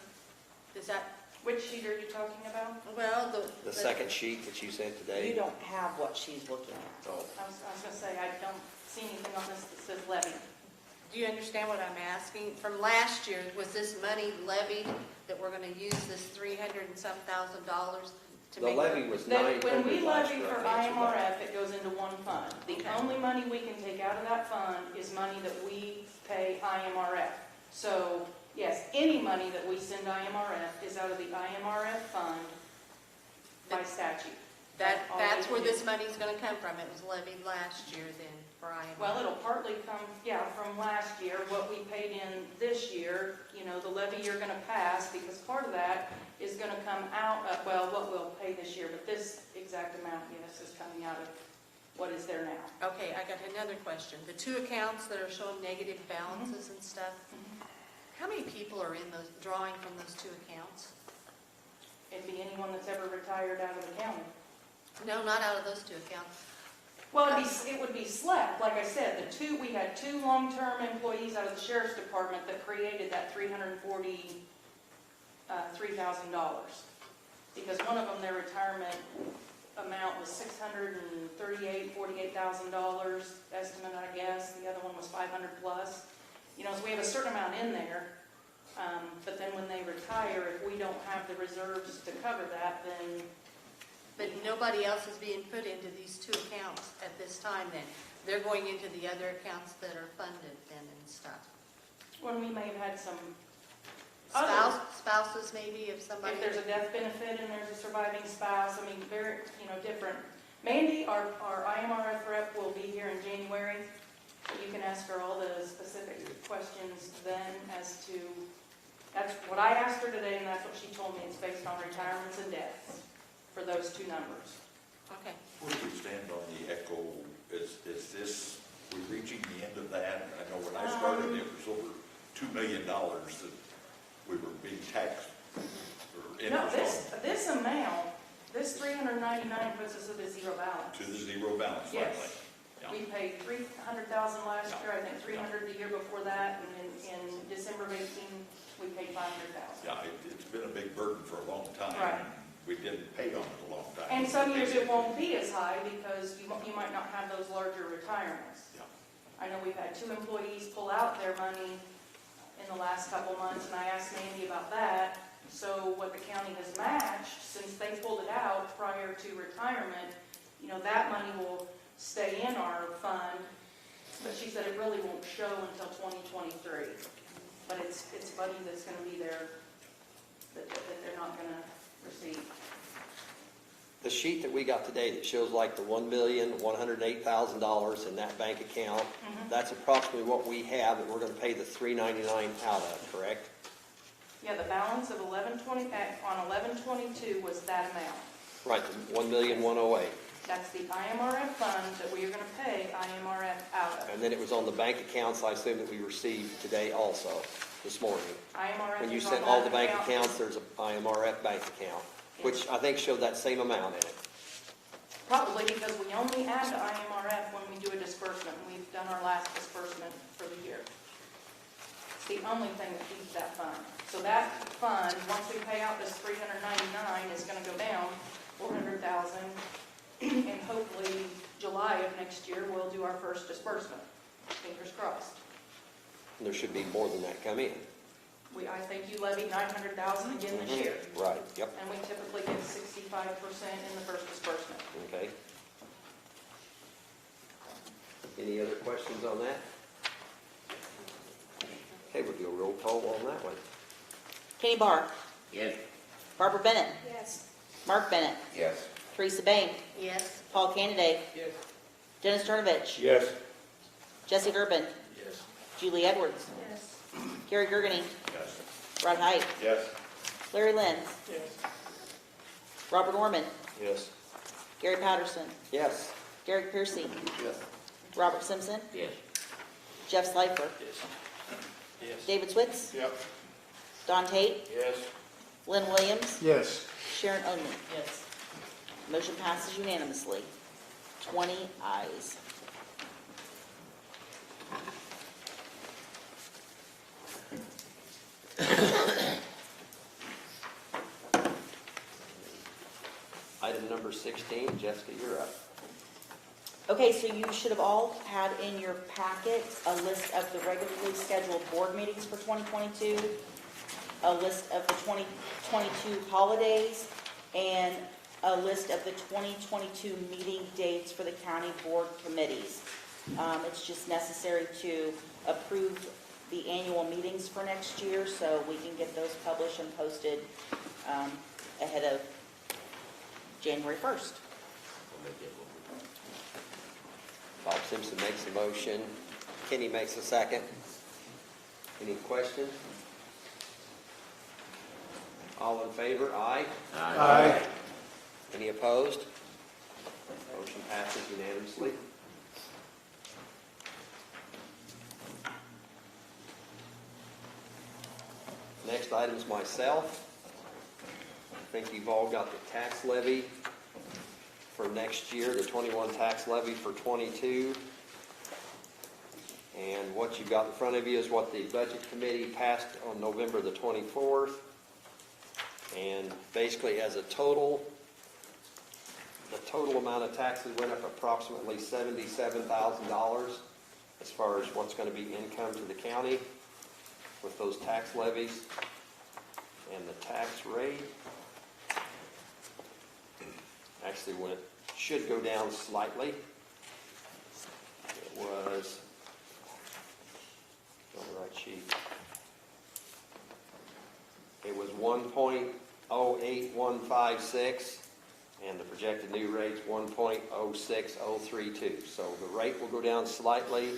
S17: Is that?
S3: Which sheet are you talking about?
S17: Well,
S5: The second sheet that you sent today.
S22: You don't have what she's looking at.
S5: Oh.
S3: I was going to say, I don't see anything on this that says levy.
S17: Do you understand what I'm asking? From last year, was this money levied that we're going to use this $300 and some thousand dollars to
S5: The
S17: make?
S5: levy was
S3: When we
S5: $900 last
S3: levy
S5: year.
S3: for IMRF, it goes into one fund. The only money we can take out of that fund is money that we pay IMRF. So, yes, any money that we send IMRF is out of the IMRF fund by statute.
S17: That's where this money's going to come from. It was levied last year then for IMRF.
S3: Well, it'll partly come, from last year, what we paid in this year, the levy you're going to pass, because part of that is going to come out of, what we'll pay this year, but this exact amount, yes, is coming out of what is there now.
S17: Okay, I got another question. The 2 accounts that are showing negative balances and stuff, how many people are in those, drawing from those 2 accounts?
S3: It'd be anyone that's ever retired out of the county.
S17: No, not out of those 2 accounts.
S3: Well, it would be SLEP, like I said, we had 2 long-term employees out of the Sheriff's Department that created that $343,000. Because one of them, their retirement amount was $648,000 estimate, I guess. The other one was 500 plus. So we have a certain amount in there. But then when they retire, if we don't have the reserves to cover that, then...
S17: But nobody else is being put into these 2 accounts at this time then? They're going into the other accounts that are funded then and stuff?
S3: When we may have had some...
S17: Spouses maybe if somebody...
S3: If there's a death benefit and there's a surviving spouse, very, different. Mandy, our IMRF rep, will be here in January. You can ask her all the specific questions then as to... That's what I asked her today, and that's what she told me. It's based on retirements and deaths for those 2 numbers.
S17: Okay.
S18: Where do we stand on the ECHO? Is this, we're reaching the end of that? I know when I started, it was over $2 million that we were being taxed for
S3: No,
S18: interest on.
S3: this amount, this 399 puts us at a zero balance.
S18: To the zero balance, finally.
S3: Yes.
S18: Yeah.
S3: We paid $300,000 last year, I think $300 the year before that, and in December of 18, we paid $500,000.
S18: Yeah, it's been a big burden for a long time.
S3: Right.
S18: We didn't pay on it a long time.
S3: And some years it won't be as high because you might not have those larger retirements.
S18: Yeah.
S3: I know we've had 2 employees pull out their money in the last couple months, and I asked Mandy about that. So what the county has matched, since they pulled it out prior to retirement, that money will stay in our fund, but she said it really won't show until 2023. But it's money that's going to be there that they're not going to receive.
S5: the sheet that we got today that shows like the $1,108,000 in that bank account, that's approximately what we have that we're gonna pay the $399 out of, correct?
S3: Yeah, the balance of 1120, on 1122 was that amount.
S5: Right, the $1,108,000.
S3: That's the IMRF fund that we are gonna pay IMRF out of.
S5: And then it was on the bank accounts, I assume, that we received today also, this morning.
S3: IMRF
S5: When you
S3: is on
S5: sent all the
S3: that
S5: bank
S3: account.
S5: accounts, there's an IMRF bank account, which I think showed that same amount in it.
S3: Probably because we only add to IMRF when we do a disbursement. We've done our last disbursement for the year. It's the only thing that feeds that fund. So that fund, once we pay out this $399, is gonna go down $400,000. And hopefully July of next year, we'll do our first disbursement. Fingers crossed.
S5: And there should be more than that come in.
S3: I think you levied $900,000 again this year.
S5: Right, yep,
S3: And we typically get 65% in the first disbursement.
S5: okay. Any other questions on that? Okay, we'll do a roll call on that one.
S22: Kenny Barr,
S7: Yes.
S22: Barbara Bennett,
S2: Yes.
S22: Mark Bennett,
S23: Yes.
S22: Teresa Bain,
S14: Yes.
S22: Paul Candidate,
S9: Yes.
S22: Dennis Turnovich,
S21: Yes.
S22: Jesse Durbin,
S21: Yes.
S22: Julie Edwards,
S14: Yes.
S22: Gary Gergany,
S7: Yes.
S22: Rod Height,
S11: Yes.
S22: Larry Lenz,
S9: Yes.
S22: Robert Orman,
S21: Yes.
S22: Gary Patterson,
S5: Yes.
S22: Derek Piercy,
S11: Yes.
S22: Robert Simpson,
S7: Yes.
S22: Jeff Slifer,
S21: Yes. Yes.
S22: David Switz,
S11: Yep.
S22: Don Tate,
S16: Yes.
S22: Lynn Williams,
S6: Yes.
S22: Sharon Oden.
S13: Yes.
S22: Motion passes unanimously. 20 ayes.
S5: Item number 16, Jessica, you're up.
S22: Okay, so you should have all had in your packets a list of the regularly scheduled board meetings for 2022, a list of the 2022 holidays, and a list of the 2022 meeting dates for the county board committees. It's just necessary to approve the annual meetings for next year, so we can get those published and posted ahead of January 1st.
S5: Bob Simpson makes a motion. Kenny makes a second. Any questions? All in favor? Aye.
S6: Aye.
S5: Any opposed? Motion passes unanimously. Next item is myself. I think you've all got the tax levy for next year, the 21 tax levy for 22. And what you've got in front of you is what the Budget Committee passed on November the 24th. And basically as a total, the total amount of taxes went up approximately $77,000 as far as what's going to be income to the county with those tax levies. And the tax rate actually should go down slightly. It was on the right sheet. It was 1.08156, and the projected new rate's 1.06032. So the rate will go down slightly.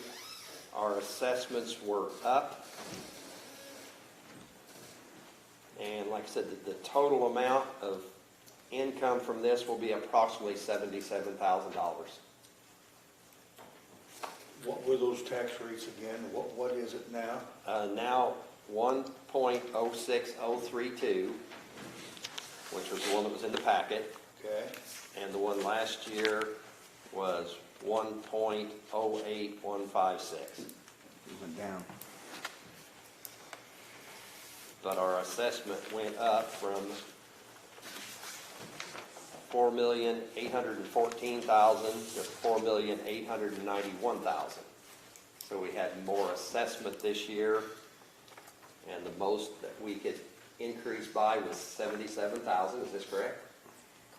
S5: Our assessments were up. And like I said, the total amount of income from this will be approximately $77,000.
S6: What were those tax rates again? What is it now?
S5: Now 1.06032, which was the one that was in the packet.
S6: Okay.
S5: And the one last year was 1.08156.
S6: It went down.
S5: But our assessment went up from $4,814,000 to $4,891,000. So we had more assessment this year, and the most that we could increase by was $77,000. Is this correct?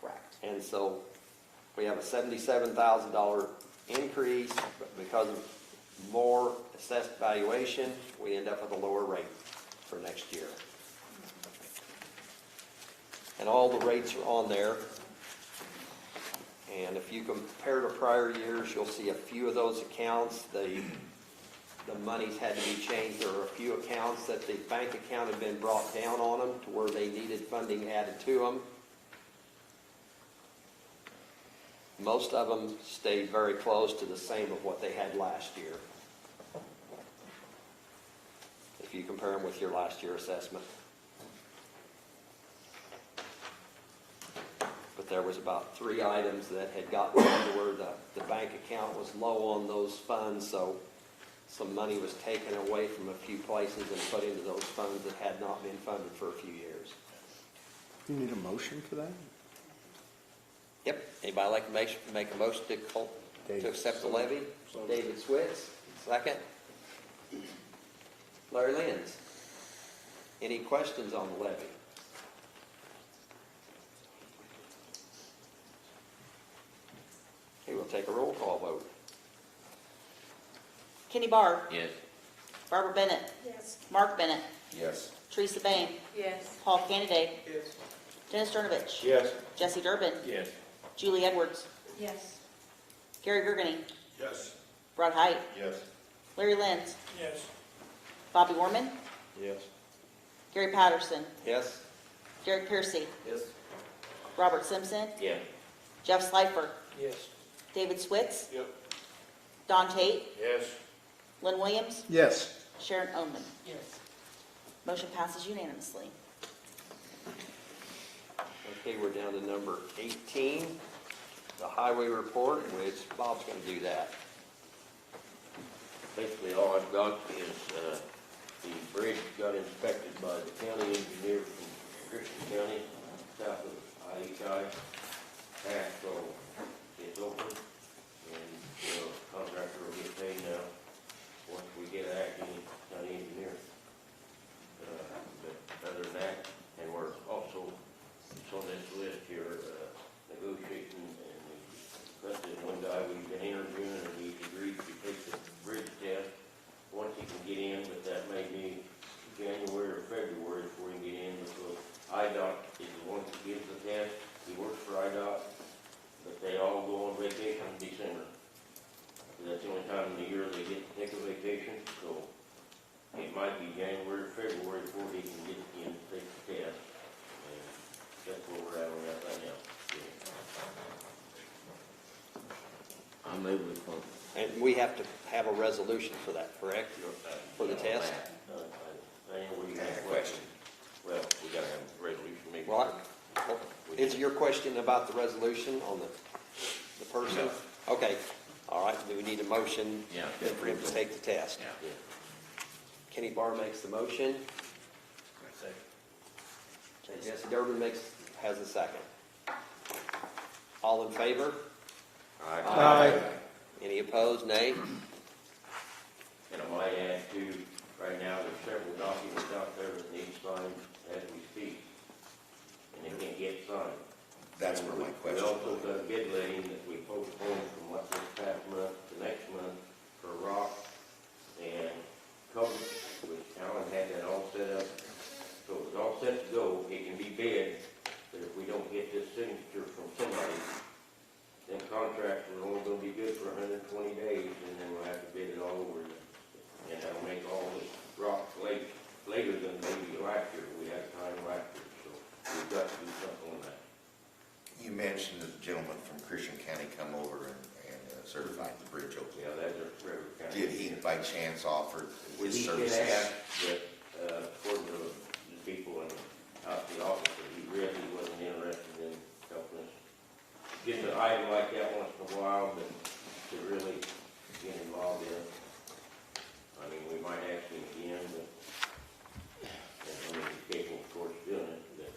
S22: Correct.
S5: And so we have a $77,000 increase, but because of more assessed valuation, we end up with a lower rate for next year. And all the rates are on there. And if you compare to prior years, you'll see a few of those accounts, the monies had to be changed. There were a few accounts that the bank account had been brought down on them to where they needed funding added to them. Most of them stayed very close to the same of what they had last year, if you compare them with your last year assessment. But there was about 3 items that had gotten to where the bank account was low on those funds, so some money was taken away from a few places and put into those funds that had not been funded for a few years.
S6: You need a motion for that?
S5: Yep. Anybody like to make a motion to accept the levy? David Switz, second. Larry Lenz. Any questions on the levy? Okay, we'll take a roll call vote.
S22: Kenny Barr,
S7: Yes.
S22: Barbara Bennett,
S2: Yes.
S22: Mark Bennett,
S23: Yes.
S22: Teresa Bain,
S14: Yes.
S22: Paul Candidate,
S9: Yes.
S22: Dennis Durnovich,
S21: Yes.
S22: Jesse Durbin,
S21: Yes.
S22: Julie Edwards,
S14: Yes.
S22: Gary Gergany,
S18: Yes.
S22: Rod Height,
S18: Yes.
S22: Larry Lenz,
S9: Yes.
S22: Bobby Warman,
S21: Yes.
S22: Gary Patterson,
S5: Yes?
S22: Derek Piercy,
S5: Yes.
S22: Robert Simpson,
S7: Yeah.
S22: Jeff Slifer,
S9: Yes.
S22: David Switz,
S9: Yep.
S22: Don Tate,
S16: Yes.
S22: Lynn Williams,
S6: Yes.
S22: Sharon Oman.
S13: Yes.
S22: Motion passes unanimously.
S5: Okay, we're down to number 18, the highway report, which Bob's going to do that.
S16: Basically, all I've got is, the bridge got inspected by the county engineer from Christian County, south of I-85. So it's open, and, contractor will get paid now, once we get acting county engineer. But other than that, and we're also, it's on this list here, negotiating, and we got this one guy we've been interviewing, and he's agreed to take the bridge test once he can get in, but that may be January or February before he can get in, because IDOT is the one that gives the test. He works for IDOT, but they all go on vacation in December. That's the only time in the year they get to take a vacation, so it might be January or February before he can get in to take the test. And that's where we're at on that right now.
S7: I move with one.
S5: And we have to have a resolution for that, correct? For the test?
S16: We got a question. Well, we gotta have a resolution maybe.
S5: Right. Is your question about the resolution on the person? Okay, all right, do we need a motion
S7: Yeah.
S5: for him to take the test?
S7: Yeah.
S5: Kenny Barr makes the motion. Jesse Durbin has a second. All in favor?
S6: Aye.
S5: Any opposed? Nay?
S16: And I might add too, right now, there's several documents out there that need signed as we speak, and they can't get signed.
S23: That's where my question
S16: We also
S23: was.
S16: got a bid letting that we postponed from this past month to next month for rock and cover, which Alan had that all set up. So it was all set to go, it can be bid, but if we don't get this signature from somebody, then contracts are only gonna be good for 120 days, and then we'll have to bid it all over again. And that'll make all this rock later than maybe last year, we had time last year, so we've got to do something on that.
S23: You mentioned the gentleman from Christian County come over and certified the bridge open.
S16: Yeah, that's a River County.
S23: Did he by chance offer his
S16: He
S23: services?
S16: did ask, but, according to the people in, out the office, that he really wasn't interested in helping us. Get an item like that once in a while, but to really get involved in. I mean, we might ask him again, but, and I mean, he's capable, of course, of doing it, but,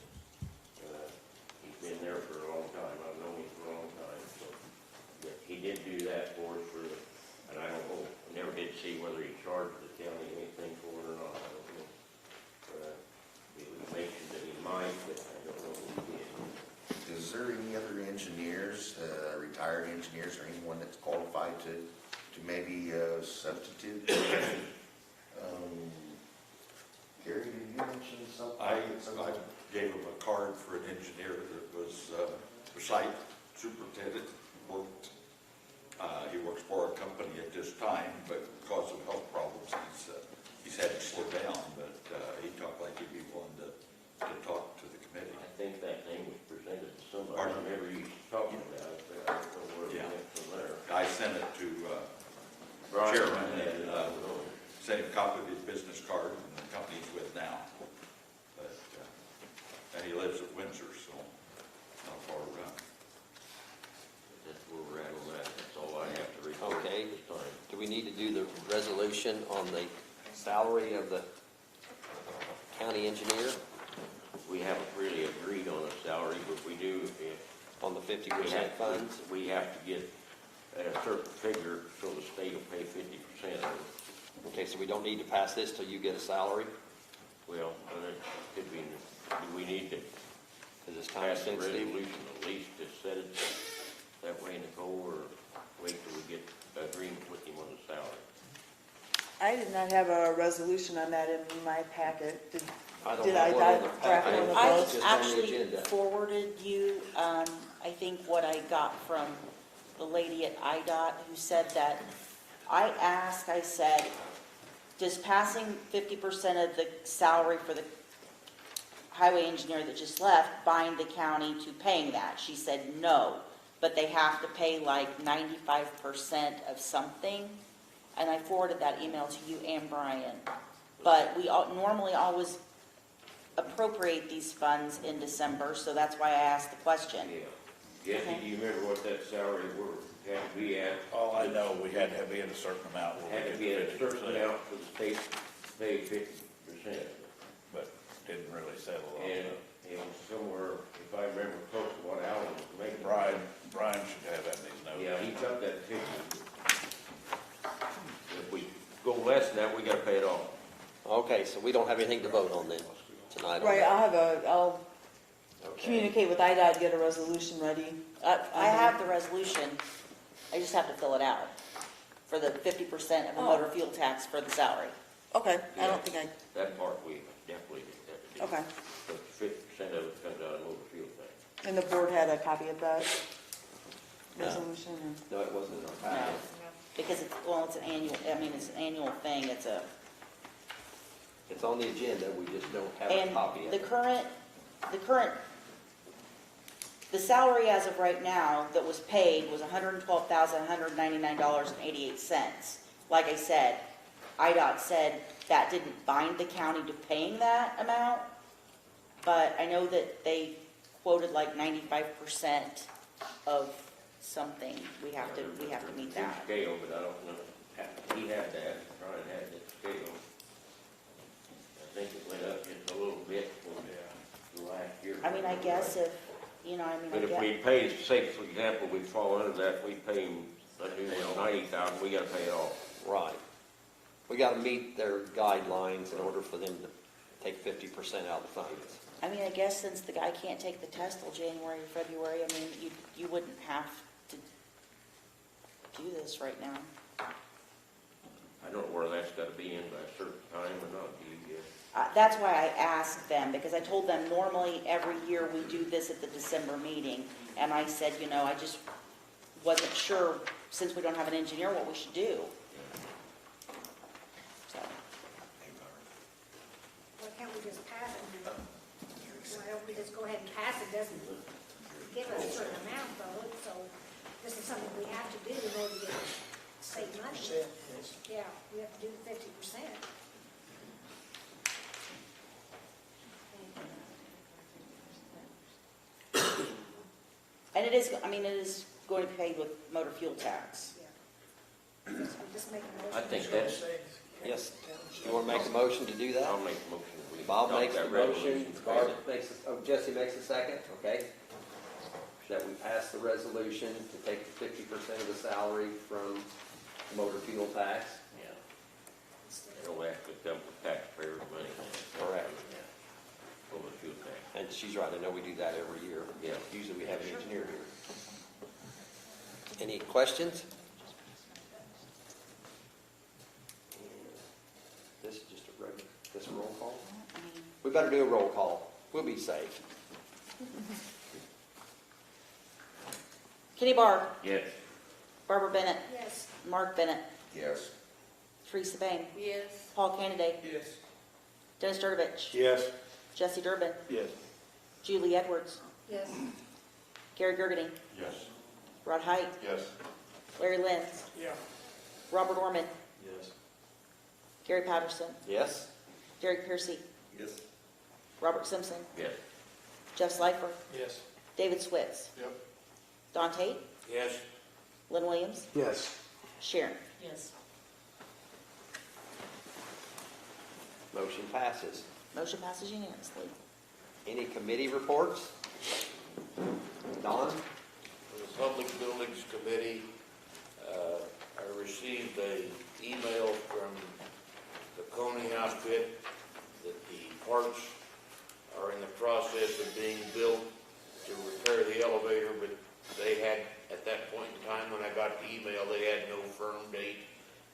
S16: he's been there for a long time, I've known him for a long time, so. But he did do that for us for, and I don't know, I never did see whether he charged the county anything for it or not, I don't know. It was mentioned that he might, but I don't know if he did.
S23: Is there any other engineers, retired engineers, or anyone that's qualified to maybe substitute? Gary, did you mention something?
S18: I gave him a card for an engineer that was the site superintendent, worked, he works for a company at this time, but because of health problems, he's had to slow down, but he talked like he'd be willing to talk to the committee.
S7: I think that name was presented to somebody,
S18: Pardon?
S7: I remember you talking about it, but I don't know where we
S18: Yeah.
S7: went from there.
S18: I sent it to
S7: Brian,
S18: chairman
S7: yeah,
S18: and sent him a copy of his business card and the company he's with now. But, and he lives at Windsor, so not far around.
S7: That's where we're at on that, that's all I have to report
S5: Okay.
S7: at this time.
S5: Do we need to do the resolution on the salary of the county engineer
S7: We haven't really agreed on a salary, but we do, if
S5: on the
S7: we
S5: 50%
S7: have,
S5: funds?
S7: we have to get at a certain figure, so the state will pay 50% of it.
S5: Okay, so we don't need to pass this till you get a salary?
S7: Well, and it could be, do we need to
S5: Because it's time
S7: pass the
S5: sensitive.
S7: resolution at least to set it that way, Nicole, or wait till we get agreement with him on the salary?
S4: I did not have a resolution on that in my packet.
S5: I don't
S4: Did
S5: have
S4: I
S5: one on the
S4: draft
S5: packet.
S4: one of
S22: I
S4: those?
S5: Just on the
S22: actually
S5: agenda.
S22: forwarded you, I think what I got from the lady at IDOT who said that, I said, does passing 50% of the salary for the highway engineer that just left bind the county to paying that? She said no, but they have to pay like 95% of something. And I forwarded that email to you and Brian. But we normally always appropriate these funds in December, so that's why I asked the question.
S7: Yeah. Jesse, do you remember what that salary had to be at?
S18: All I know, we had to be in a certain amount.
S7: Had to be at a certain amount for the state to pay 50%.
S18: But didn't really settle on
S7: And
S18: it.
S7: it was somewhere, if I remember close to what Alan was making.
S18: Brian should have that in his notes.
S7: Yeah, he got that 50. If we go less than that, we gotta pay it off.
S5: Okay, so we don't have anything to vote on then tonight. on
S4: Right,
S5: that.
S4: I'll
S5: Okay.
S4: communicate with IDOT, get a resolution ready.
S22: I have the resolution, I just have to fill it out for the 50% of the motor fuel tax for the salary.
S4: Okay, I don't think
S7: That part we definitely have to do.
S4: Okay.
S7: But 50% of it comes out of motor fuel tax.
S4: and the board had a copy of that
S5: No.
S4: resolution? or-
S5: No, it wasn't in our
S22: No,
S5: packet.
S22: because it's an annual, it's an annual thing,
S5: It's on the agenda, we just don't have a copy
S22: and
S5: of
S22: the
S5: it.
S22: current, the salary as of right now that was paid was $112,199.88. Like I said, IDOT said that didn't bind the county to paying that amount, but I know that they quoted like 95% of something. We have to meet that.
S7: Scale, but I don't know, he had that, Brian had that scale. I think it went up just a little bit from last year.
S22: I mean, I guess if,
S7: But if we pay, say, for example, we fall under that, we pay him a new 90,000, we gotta pay it off.
S5: Right. We got to meet their guidelines in order for them to take 50% out of the funds.
S22: I mean, I guess since the guy can't take the test till January or February, I mean, you wouldn't have to do this right now.
S7: I don't know where that's gotta be in by a certain time or not, do you guess?
S22: That's why I asked them, because I told them normally every year we do this at the December meeting. And I said, I just wasn't sure, since we don't have an engineer, what we should do. So,
S2: Why can't we just pass it? Why don't we just go ahead and pass it? Doesn't give us a certain amount though, so this is something we have to do in order to save money. Yeah, we have to do the 50%.
S22: and it is going to be paid with motor fuel tax.
S2: Just make a motion.
S7: I think that's,
S5: Yes. You want to make a motion to do that?
S7: I'll make a motion. We
S5: Bob
S7: adopt
S5: makes
S7: that
S5: the motion,
S7: resolution.
S5: Barb makes, Jesse makes a second, okay? That we pass the resolution to take 50% of the salary from motor fuel tax.
S7: Yeah. It'll have to come with taxpayers' money.
S5: Correct.
S7: For the fuel tax.
S5: And she's right, I know we do that every year.
S7: Yeah.
S5: Usually we have an engineer here. Any questions? This is just a regular, this a roll call? We better do a roll call. We'll be safe.
S22: Kenny Barr,
S7: Yes.
S22: Barbara Bennett,
S2: Yes.
S22: Mark Bennett,
S23: Yes.
S22: Teresa Bain,
S17: Yes.
S22: Paul Candidate,
S9: Yes.
S22: Dennis Sturdivich,
S21: Yes.
S22: Jesse Durbin,
S21: Yes.
S22: Julie Edwards,
S17: Yes.
S22: Gary Gergany,
S18: Yes.
S22: Rod Height,
S18: Yes.
S22: Larry Lenz,
S9: Yeah.
S22: Robert Orman,
S21: Yes.
S22: Gary Patterson,
S5: Yes?
S22: Derek Piercy,
S18: Yes.
S22: Robert Simpson,
S7: Yes.
S22: Jeff Slifer,
S9: Yes.
S22: David Switz,
S11: Yep.
S22: Don Tate,
S16: Yes.
S22: Lynn Williams,
S21: Yes.
S22: Sharon.
S13: Yes.
S5: Motion passes.
S22: Motion passes unanimously.
S5: Any committee reports? Don?
S16: For the Public Buildings Committee, I received a email from the Coney outfit that the parts are in the process of being built to repair the elevator, but they had, at that point in time when I got the email, they had no firm date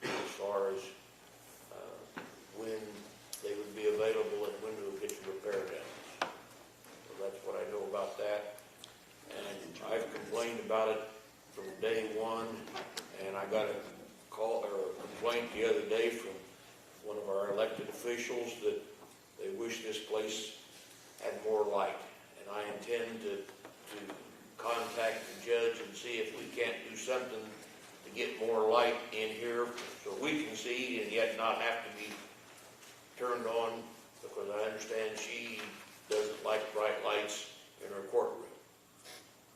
S16: as far as when they would be available and when to get the repair done. So that's what I know about that. And I've complained about it from day one, and I got a call or a complaint the other day from one of our elected officials that they wish this place had more light. And I intend to contact the judge and see if we can't do something to get more light in here so we can see and yet not have to be turned on, because I understand she doesn't like bright lights in her courtroom.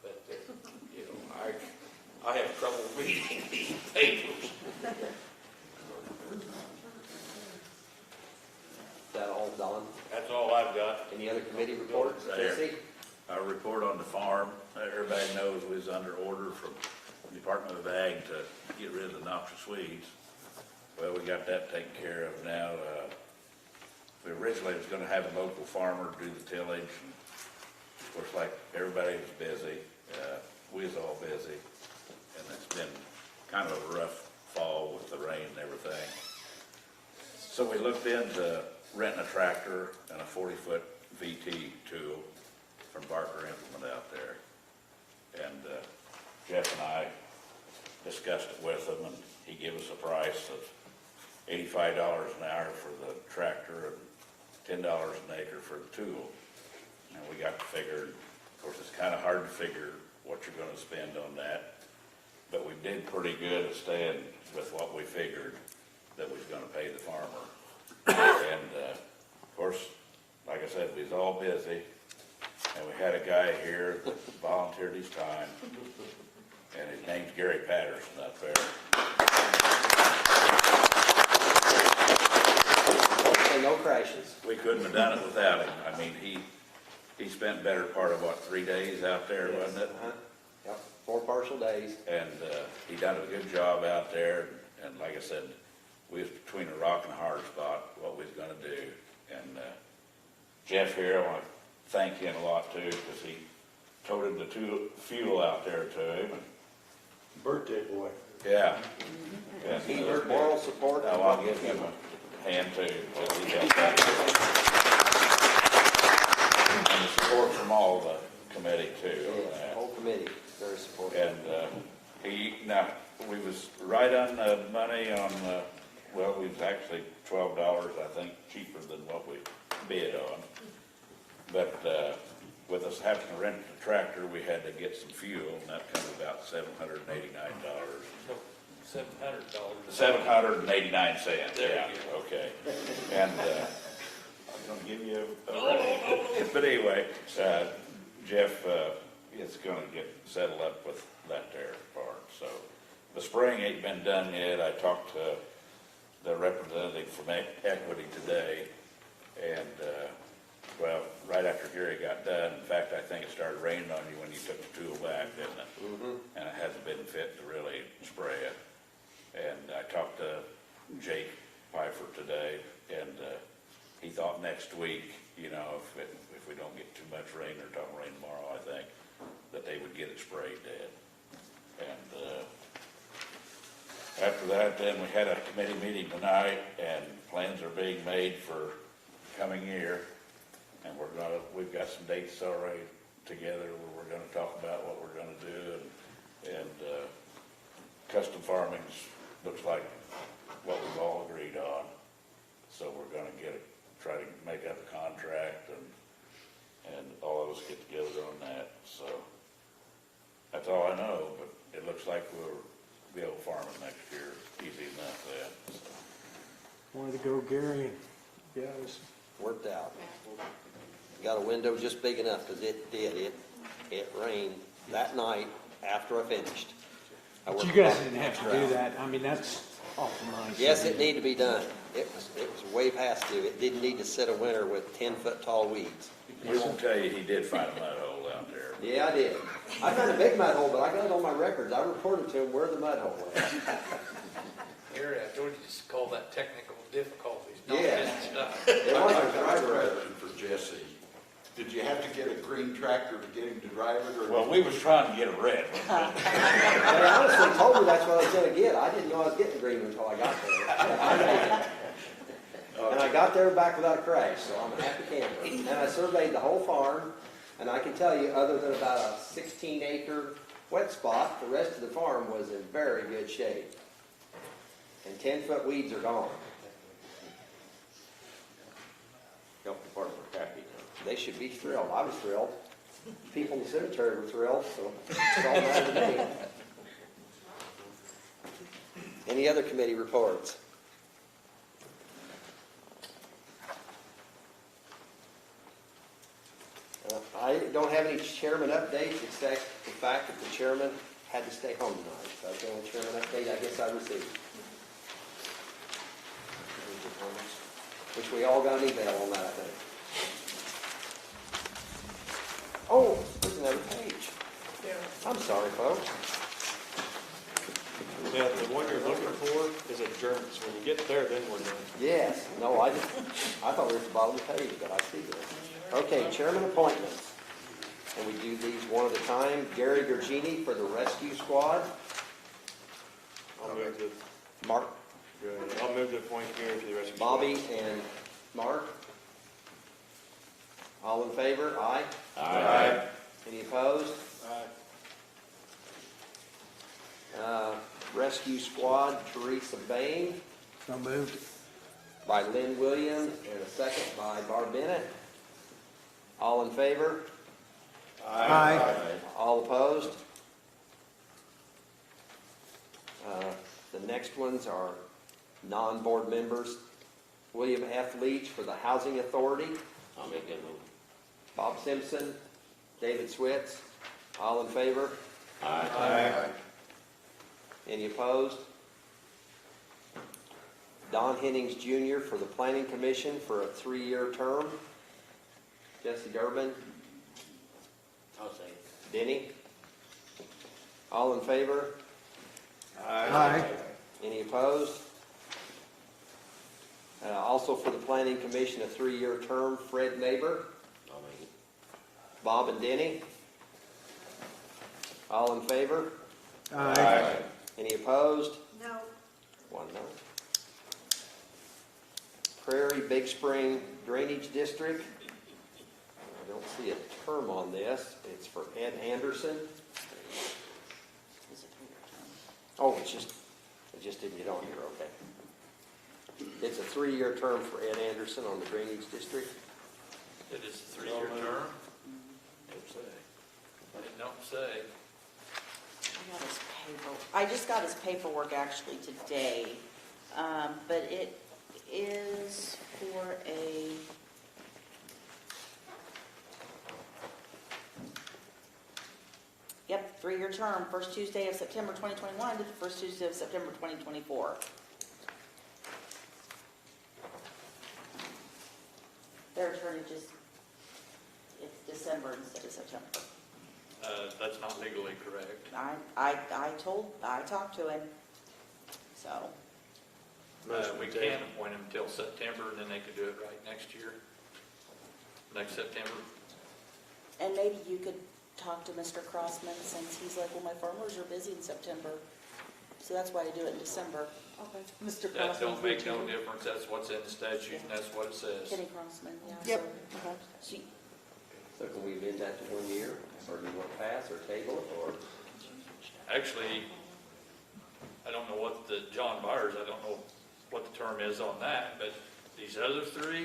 S16: But, you know, I have trouble reading these papers.
S5: Is that all, Don?
S16: That's all I've got.
S5: Any other committee reports? Jesse?
S10: Our report on the farm, everybody knows we was under order from the Department of Ag to get rid of the noxious weeds. Well, we got that taken care of now. We originally was gonna have a local farmer do the tillage. And of course, like everybody was busy, we was all busy. And it's been kind of a rough fall with the rain and everything. So we looked into renting a tractor and a 40-foot VT tool from Barker Implement out there. And Jeff and I discussed it with him, and he gave us a price of $85 an hour for the tractor and $10 an acre for the tool. And we got to figure, of course, it's kind of hard to figure what you're going to spend on that, but we did pretty good at staying with what we figured that was going to pay the farmer. And of course, like I said, we was all busy, and we had a guy here that volunteered his time, and his name's Gary Patterson up there.
S5: Okay, no crashes.
S10: We couldn't have done it without him. I mean, he spent better part of, what, 3 days out there,
S5: Yes.
S10: wasn't it?
S5: Yep, 4 partial days.
S10: And he done a good job out there, and like I said, we was between a rock and a hard spot, what we was gonna do. And Jeff here, I want to thank him a lot too, because he toted the fuel out there to him.
S21: Birthday boy.
S10: Yeah. And,
S5: Teamwork, moral support.
S10: Now I'll give him a hand too, because he helped out. And the support from all the committee too. on
S5: Yeah,
S10: that.
S5: whole committee, very supportive.
S10: And now, we was right on the money on, well, we was actually $12, I think, cheaper than what we bid on. But with us having to rent the tractor, we had to get some fuel, and that comes about $789.
S1: $700.
S10: $789, yeah, okay. And I'm gonna give you but anyway, Jeff is gonna get settled up with that there part, so. The spraying ain't been done yet. I talked to the representative from Equity today, and, well, right after Gary got done, in fact, I think it started raining on you when you took the tool back, didn't it?
S5: Mm-hmm.
S10: And it hasn't been fit to really spray it. And I talked to Jake Pfeiffer today, and he thought next week, you know, if we don't get too much rain, or don't rain tomorrow, I think, that they would get it sprayed dead. And after that, then we had a committee meeting tonight, and plans are being made for coming year. And we've got some dates already together where we're gonna talk about what we're gonna do, and And custom farming's looks like what we've all agreed on. So we're gonna try to make up a contract and all of us get together on that. So that's all I know, but it looks like we'll be able to farm it next year, easy enough then. So.
S6: Way to go, Gary. Yeah, it was
S5: Worked out. Got a window just big enough, because it did. It rained that night after I finished.
S6: But you guys didn't have to do that. I mean, that's awful nice.
S5: Yes, it needed to be done. It was way past due. It didn't need to sit a winter with 10-foot tall weeds.
S10: We won't tell you he did find a mud hole out there.
S5: Yeah, I did. I found a big mud hole, but I got it on my records. I reported to him where the mud hole was.
S9: Gary, I told you to call that technical difficulties.
S5: Yeah.
S18: I have a question for Jesse. Did you have to get a green tractor to get him to drive it, or?
S10: Well, we was trying to get a red one.
S5: They honestly told me that's what I was going to get. I didn't know I was getting green until I got there. And I got there back without a crash, so I'm a happy camper. And I surveyed the whole farm, and I can tell you, other than about a 16-acre wet spot, the rest of the farm was in very good shape. And 10-foot weeds are gone.
S7: Health department were happy.
S5: They should be thrilled. I was thrilled. People in the cemetery were thrilled, so it's all matter to me. Any other committee reports? I don't have any chairman updates except the fact that the chairman had to stay home tonight. That's the only chairman update I guess I received. Which we all got an email on that, I think. Oh, there's another page. I'm sorry, folks.
S21: Yeah, the one you're looking for is adjournments. When you get there, then we're done.
S5: Yes, no, I thought we were at the bottom of the page, but I see this. Okay, chairman appointments. And we do these one at a time. Gary Gergini for the rescue squad.
S21: I'll move to,
S5: Mark,
S21: I'll move to appoint Gary for the rest of the.
S5: Bobby, and Mark. All in favor? Aye.
S10: Aye.
S5: Any opposed?
S21: Aye.
S5: Rescue squad, Teresa Bain,
S6: So moved.
S5: by Lynn Williams, and a second by Barb Bennett. All in favor?
S6: Aye.
S5: All opposed? The next ones are non-board members. William F. Leach for the Housing Authority.
S7: I'll make that move.
S5: Bob Simpson, David Switz. All in favor?
S10: Aye.
S5: Any opposed? Don Hennings Jr. for the Planning Commission for a 3-year term. Jesse Durbin.
S7: I'll say.
S5: Denny. All in favor?
S6: Aye.
S5: Any opposed? Also for the Planning Commission, a 3-year term, Fred Neighbor,
S7: I'll make it.
S5: Bob and Denny. All in favor?
S6: Aye.
S5: Any opposed?
S2: No.
S5: One no. Prairie Big Spring Drainage District. I don't see a term on this. It's for Ed Anderson. Oh, it just didn't get on here, okay. It's a 3-year term for Ed Anderson on the Drainage District.
S1: It is a 3-year term? It don't say.
S22: I just got his paperwork actually today, but it is for a, yep, 3-year term, first Tuesday of September 2021 to the first Tuesday of September 2024. Their attorney just, it's December instead of September.
S1: That's not legally correct.
S22: I talked to him, so.
S1: We can't appoint him until September, and then they could do it right next year, next September.
S22: And maybe you could talk to Mr. Crossman, since he's like, well, my farmers are busy in September, so that's why I do it in December. Okay. Mr. Crossman.
S1: That don't make no difference, that's what's in the statute, and that's what it says.
S22: Kenny Crossman, yeah.
S4: Yep.
S22: So, okay.
S5: So can we amend that to 1 year? Or do you want to pass or table it, or?
S1: actually, I don't know what the John Byers, I don't know what the term is on that, but these other three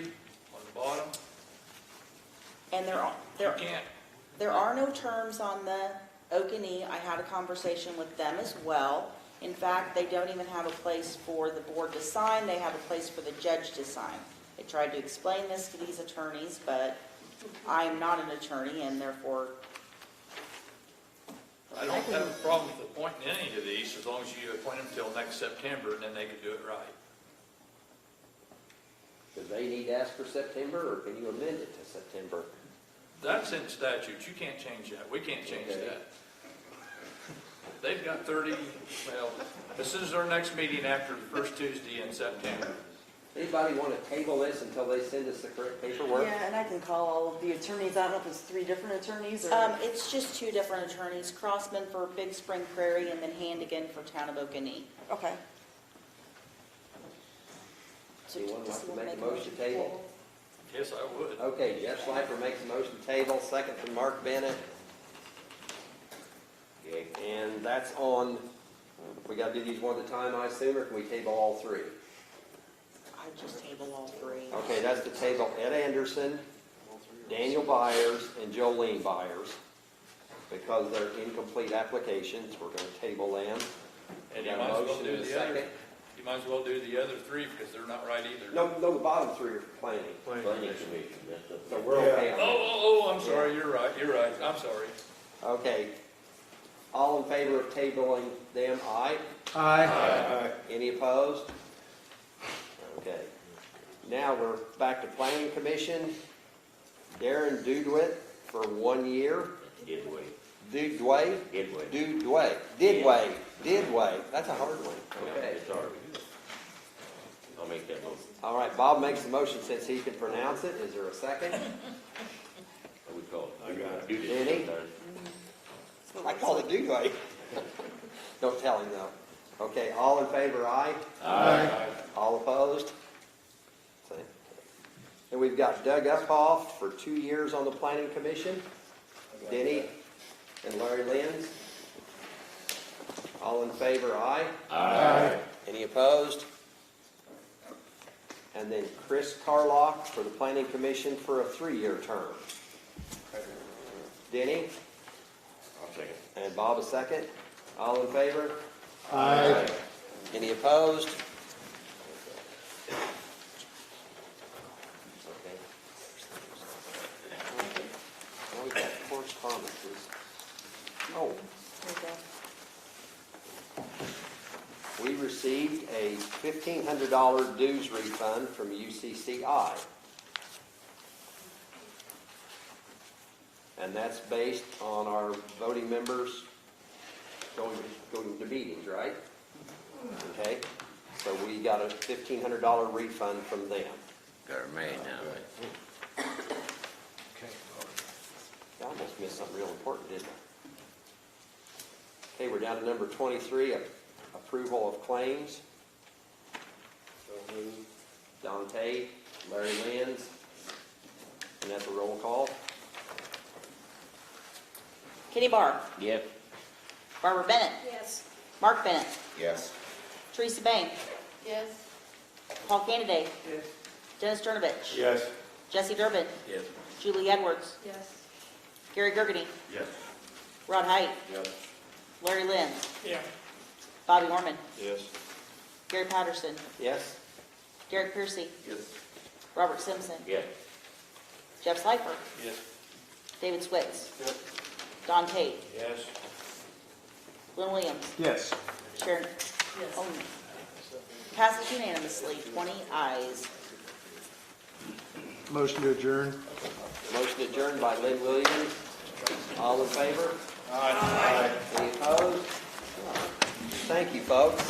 S1: on the bottom,
S22: And
S1: you can't.
S22: there are no terms on the Okanee. I had a conversation with them as well. In fact, they don't even have a place for the board to sign. They have a place for the judge to sign. I tried to explain this to these attorneys, but I am not an attorney and therefore.
S1: I don't have a problem with appointing any of these as long as you appoint them till next September and then they can do it right.
S5: Do they need to ask for September, or can you amend it to September?
S1: That's in statute. You can't change that. We can't change
S5: Okay.
S1: that. They've got 30, well, this is our next meeting after the first Tuesday in September.
S5: Anybody want to table this until they send us the correct paperwork?
S4: Yeah, and I can call all of the attorneys. I don't know if it's 3 different attorneys or.
S22: It's just 2 different attorneys, Crossman for Big Spring Prairie and then Handigan for Town of Okanee.
S4: Okay.
S5: Anyone like to make a motion to table?
S1: Yes, I would.
S5: Okay, Jeff Schleifer makes a motion to table, second from Mark Bennett. Okay, and that's on, we gotta do these one at a time, I assume, or can we table all 3?
S22: I just table all 3.
S5: Okay, that's to table Ed Anderson, Daniel Byers, and Jolene Byers. Because they're incomplete applications, we're gonna table them.
S1: And you
S5: Got a
S1: might as well
S5: motion
S1: do
S5: and a
S1: the other,
S5: second.
S1: you might as well do the other 3 because they're not right either.
S5: No, the bottom 3 are for planning.
S7: Planning commission, that's the.
S5: So we're okay on that.
S1: Oh, I'm sorry, you're right, I'm sorry.
S5: Okay. All in favor of tabling them, aye?
S6: Aye.
S5: Any opposed? Okay. Now we're back to Planning Commission. Darren Dudwit for 1 year.
S7: Didway.
S5: Dudway?
S7: Didway.
S5: Didway. That's a hard one. Okay.
S7: It's hard. I'll make that motion.
S5: All right, Bob makes the motion since he can pronounce it. Is there a second?
S7: What we call it? I got it.
S5: Denny? I call it Dudway. Don't tell him though. Okay, all in favor, aye?
S6: Aye.
S5: All opposed? And we've got Doug Uphoff for 2 years on the Planning Commission. Denny and Larry Lenz. All in favor, aye?
S6: Aye.
S5: Any opposed? And then Chris Carlock for the Planning Commission for a 3-year term. Denny
S7: I'll second.
S5: and Bob a second. All in favor?
S6: Aye.
S5: Any opposed? Okay. Now we've got correspondences. Oh, we received a $1,500 dues refund from UCCI. And that's based on our voting members going to meetings, right? Okay, so we got a $1,500 refund from them.
S7: Got her made now,
S5: I almost missed something real important, didn't I? Okay, we're down to number 23, approval of claims. Don Tate, Larry Lenz, and that's a roll call.
S22: Kenny Barr,
S7: Yes.
S22: Barbara Bennett,
S2: Yes.
S22: Mark Bennett,
S23: Yes.
S22: Teresa Bain,
S14: Yes.
S22: Paul Canaday,
S9: Yes.
S22: Dennis Durnovich,
S6: Yes.
S22: Jesse Durbin,
S7: Yes.
S22: Julie Edwards,
S14: Yes.
S22: Gary Gergany,
S7: Yes.
S22: Rod Height,
S7: Yes.
S22: Larry Lenz,
S9: Yeah.
S22: Bobby Orman,
S6: Yes.
S22: Gary Patterson,
S5: Yes?
S22: Derek Piercy,
S7: Yes.
S22: Robert Simpson,
S7: Yes.
S22: Jeff Slifer,
S1: Yes.
S22: David Switz,
S6: Yep.
S22: Don Tate,
S6: Yes.
S22: Lynn Williams,
S6: Yes.
S22: Sharon.
S13: Yes.
S22: Oh, passes unanimously, 20 ayes.
S6: Motion to adjourn.
S5: Motion adjourned by Lynn Williams. All in favor?
S6: Aye.
S5: Any opposed? Thank you, folks.